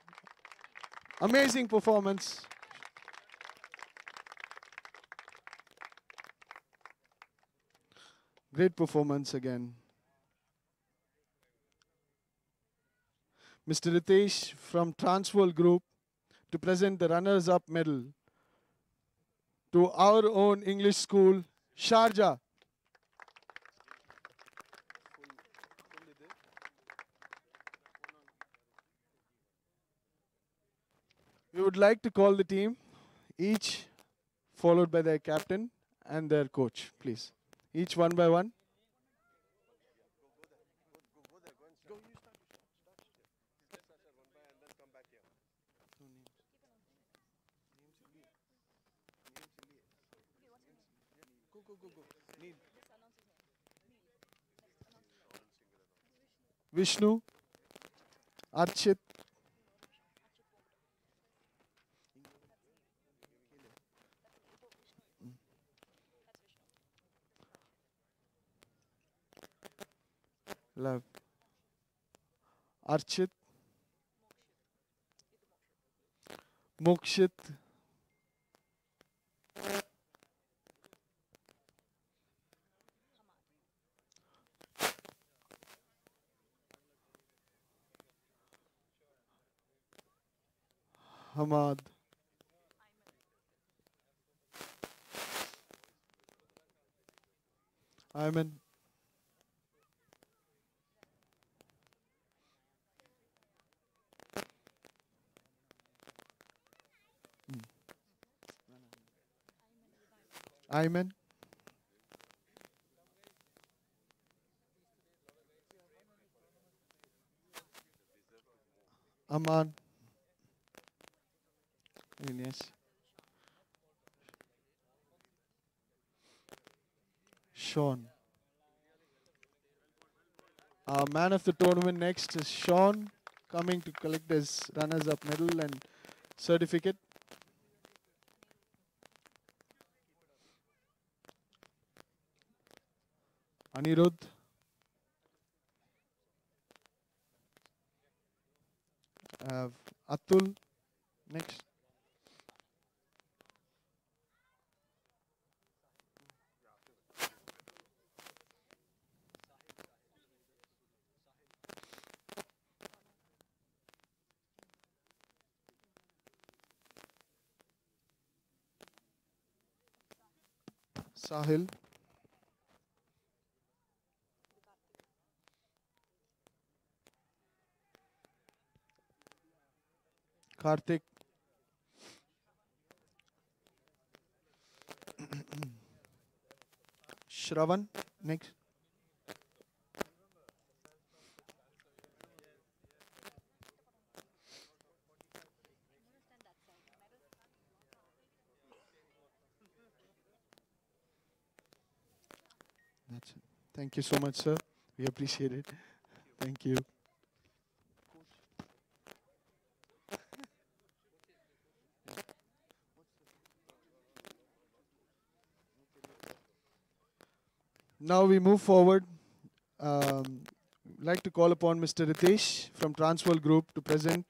Amazing performance. Great performance again. Mr. Ritesh from Transworld Group to present the runners-up medal to our own English school, Sharjah. We would like to call the team, each followed by their captain and their coach, please. Each one by one. Vishnu, Archit, Love, Archit, Mokshit, Hamad, Ayman, Ayman, Aman, Ines, Sean. Our man of the tournament next is Sean, coming to collect his runners-up medal and certificate. Anirudh, have Atul next. Sahil. Karthik. Shravan next. That's it. Thank you so much, sir. We appreciate it. Thank you. Now we move forward. Like to call upon Mr. Ritesh from Transworld Group to present.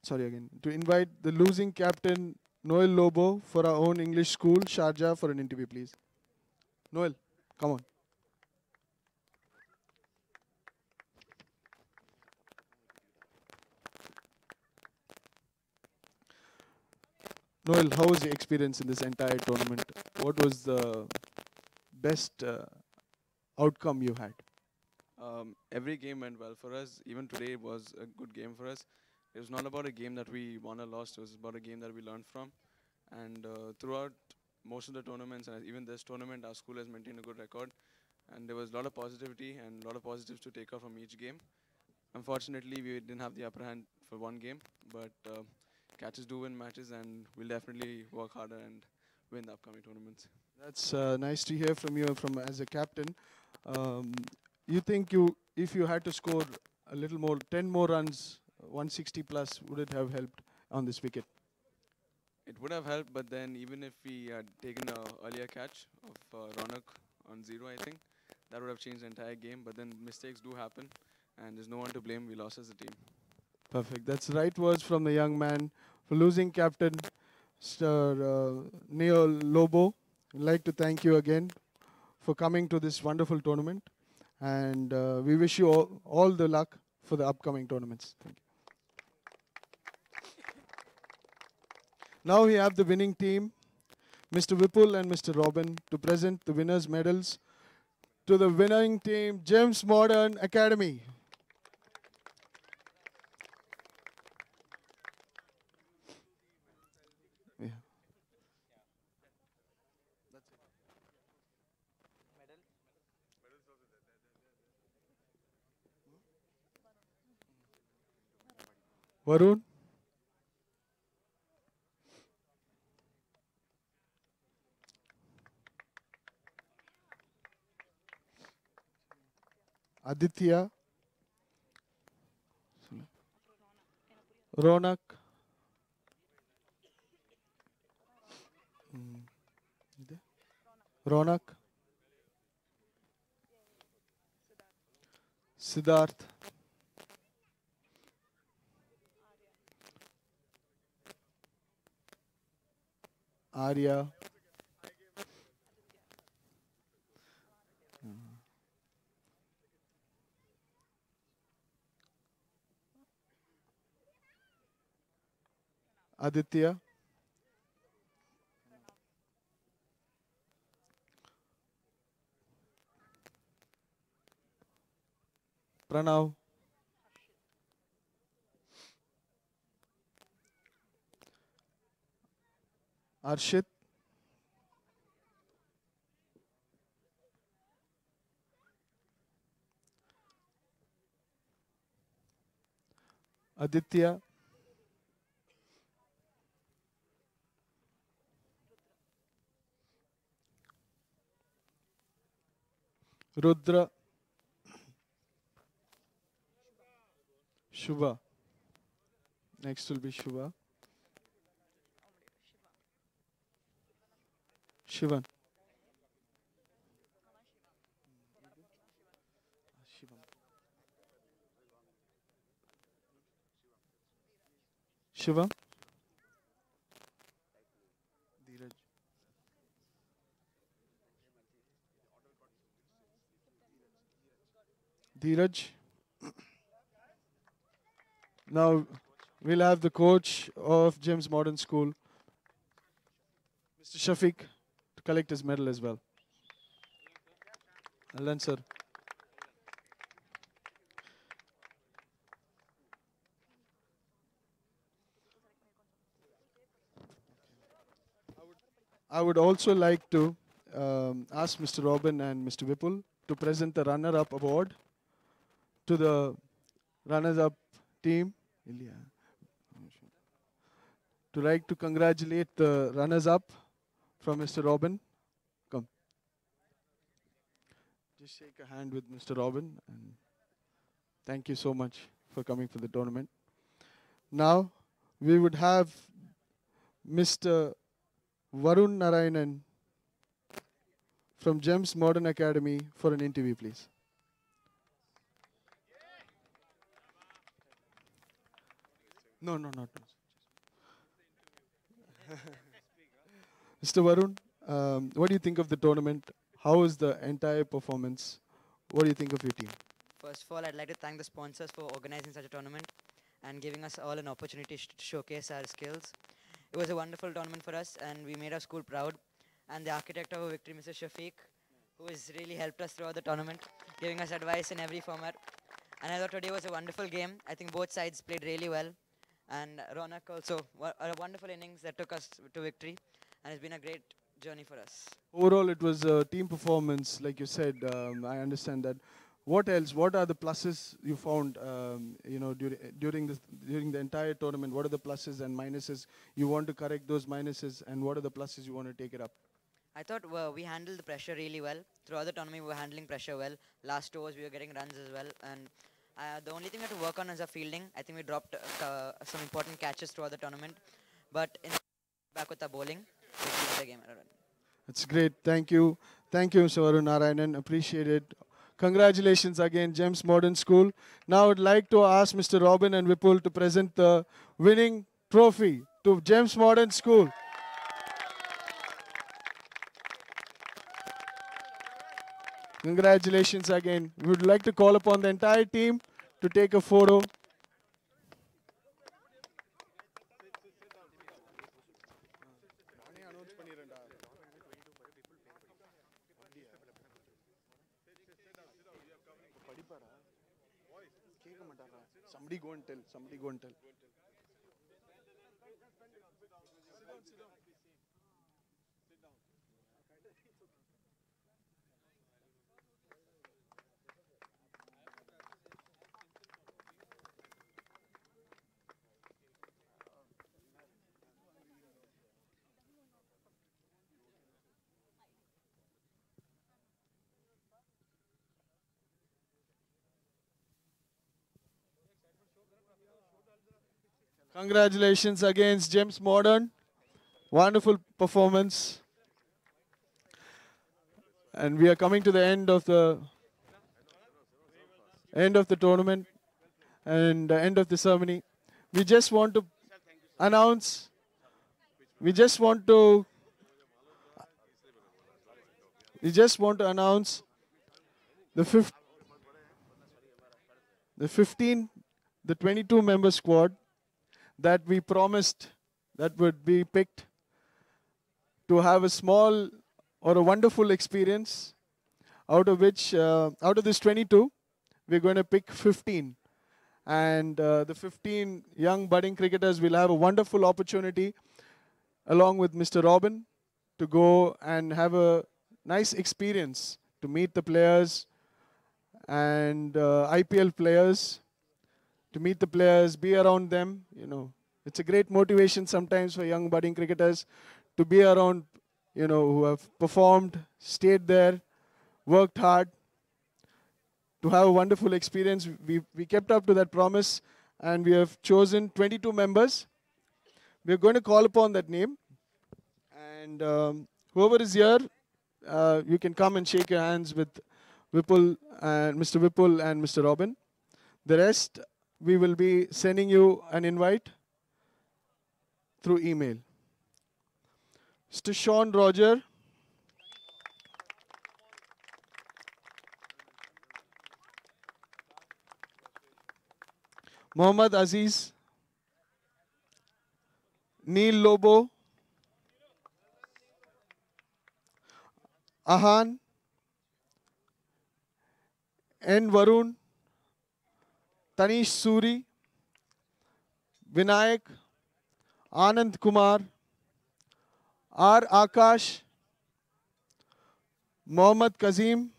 Sorry again. To invite the losing captain Noel Lobo for our own English school, Sharjah, for an interview, please. Noel, come on. Noel, how was your experience in this entire tournament? What was the best outcome you had? Every game went well for us. Even today was a good game for us. It was not about a game that we won or lost. It was about a game that we learned from. And throughout most of the tournaments, and even this tournament, our school has maintained a good record. And there was a lot of positivity and a lot of positives to take out from each game. Unfortunately, we didn't have the upper hand for one game, but catches do win matches, and we'll definitely work harder and win the upcoming tournaments. That's nice to hear from you from as a captain. Um, you think if you had to score a little more, 10 more runs, 160 plus, would it have helped on this wicket? It would have helped, but then even if we had taken an earlier catch of Ronak on 0, I think, that would have changed the entire game. But then mistakes do happen, and there's no one to blame. We lost as a team. Perfect. That's the right words from the young man. For losing captain, Sir Neo Lobo, I'd like to thank you again for coming to this wonderful tournament. And we wish you all the luck for the upcoming tournaments. Thank you. Now we have the winning team, Mr. Vipul and Mr. Robin, to present the winners' medals to the winning team, James Modern Academy. Yeah. Varun. Aditya. Ronak. Ronak. Siddharth. Arya. Aditya. Pranav. Arshit. Aditya. Rudra. Shubha. Next will be Shubha. Shivan. Shiva. Dheeraj. Dheeraj. Now we'll have the coach of James Modern School, Mr. Shafiq, to collect his medal as well. Alan sir. I would also like to ask Mr. Robin and Mr. Vipul to present the runner-up award to the runners-up team. Ilya. To like to congratulate the runners-up from Mr. Robin. Come. Just shake a hand with Mr. Robin and thank you so much for coming for the tournament. Now we would have Mr. Varun Narayanan from GEMS Modern Academy for an interview, please. No, no, not. Mr. Varun, what do you think of the tournament? How is the entire performance? What do you think of your team? First of all, I'd like to thank the sponsors for organizing such a tournament and giving us all an opportunity to showcase our skills. It was a wonderful tournament for us and we made our school proud. And the architect of our victory, Mr. Shafiq, who has really helped us throughout the tournament, giving us advice in every format. And I thought today was a wonderful game. I think both sides played really well. And Ronak also, a wonderful innings that took us to victory. And it's been a great journey for us. Overall, it was a team performance, like you said. I understand that. What else? What are the pluses you found? During the entire tournament. What are the pluses and minuses? You want to correct those minuses, and what are the pluses you want to take it up? I thought we handled the pressure really well. Throughout the tournament, we were handling pressure well. Last overs, we were getting runs as well. And the only thing we had to work on is our fielding. I think we dropped some important catches throughout the tournament. But back with our bowling, we keep the game. That's great. Thank you. Thank you, Mr. Varun Narayanan. Appreciate it. Congratulations again, GEMS Modern School. Now I would like to ask Mr. Robin and Vipul to present the winning trophy to GEMS Modern School. Congratulations again. We would like to call upon the entire team to take a photo. Somebody go and tell. Somebody go and tell. Congratulations against GEMS Modern. Wonderful performance. And we are coming to the end of the tournament and the end of the ceremony. We just want to announce the 22 member squad that we promised that would be picked to have a small or a wonderful experience, out of which, out of this 22, we're going to pick 15. And the 15 young budding cricketers will have a wonderful opportunity, along with Mr. Robin, to go and have a nice experience, to meet the players and IPL players, to meet the players, be around them. It's a great motivation sometimes for young budding cricketers to be around, who have performed, stayed there, worked hard, to have a wonderful experience. We kept up to that promise, and we have chosen 22 members. We're going to call upon that name. And whoever is here, you can come and shake your hands with Vipul and Mr. Vipul and Mr. Robin. The rest, we will be sending you an invite. through email. Mr. Sean Roger, Mohammad Aziz, Neil Lobo, Ahan, N. Varun, Tanish Suri, Vinayak, Anand Kumar, R. Akash, Mohammad Kazim,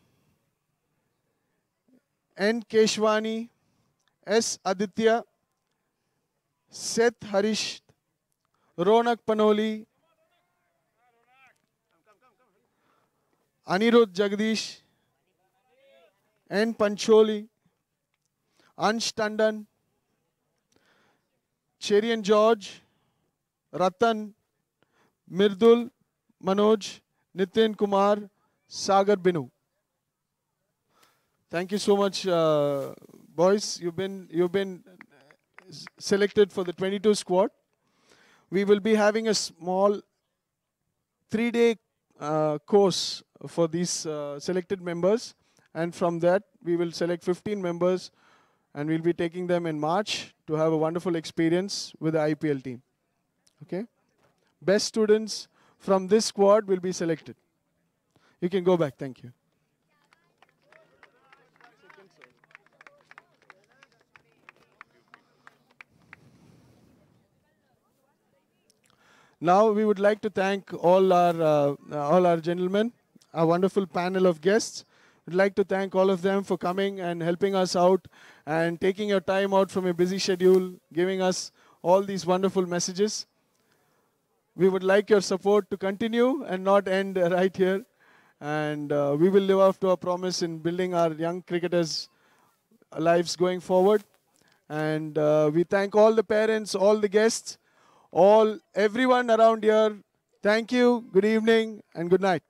N. Keshwani, S. Aditya, Seth Harish, Ronak Panoli, Anirudh Jagdish, N. Pancholi, Ansh Tandon, Cherian George, Ratan, Mirdul, Manoj, Nitin Kumar, Sagar Binu. Thank you so much, boys. You've been selected for the 22 squad. We will be having a small 3-day course for these selected members, and from that we will select 15 members, and we'll be taking them in March to have a wonderful experience with the IPL team. Okay? Best students from this squad will be selected. You can go back. Thank you. Now we would like to thank all our gentlemen, our wonderful panel of guests. We'd like to thank all of them for coming and helping us out and taking your time out from a busy schedule, giving us all these wonderful messages. We would like your support to continue and not end right here. And we will live up to our promise in building our young cricketers' lives going forward. And we thank all the parents, all the guests, everyone around here. Thank you, good evening, and good night.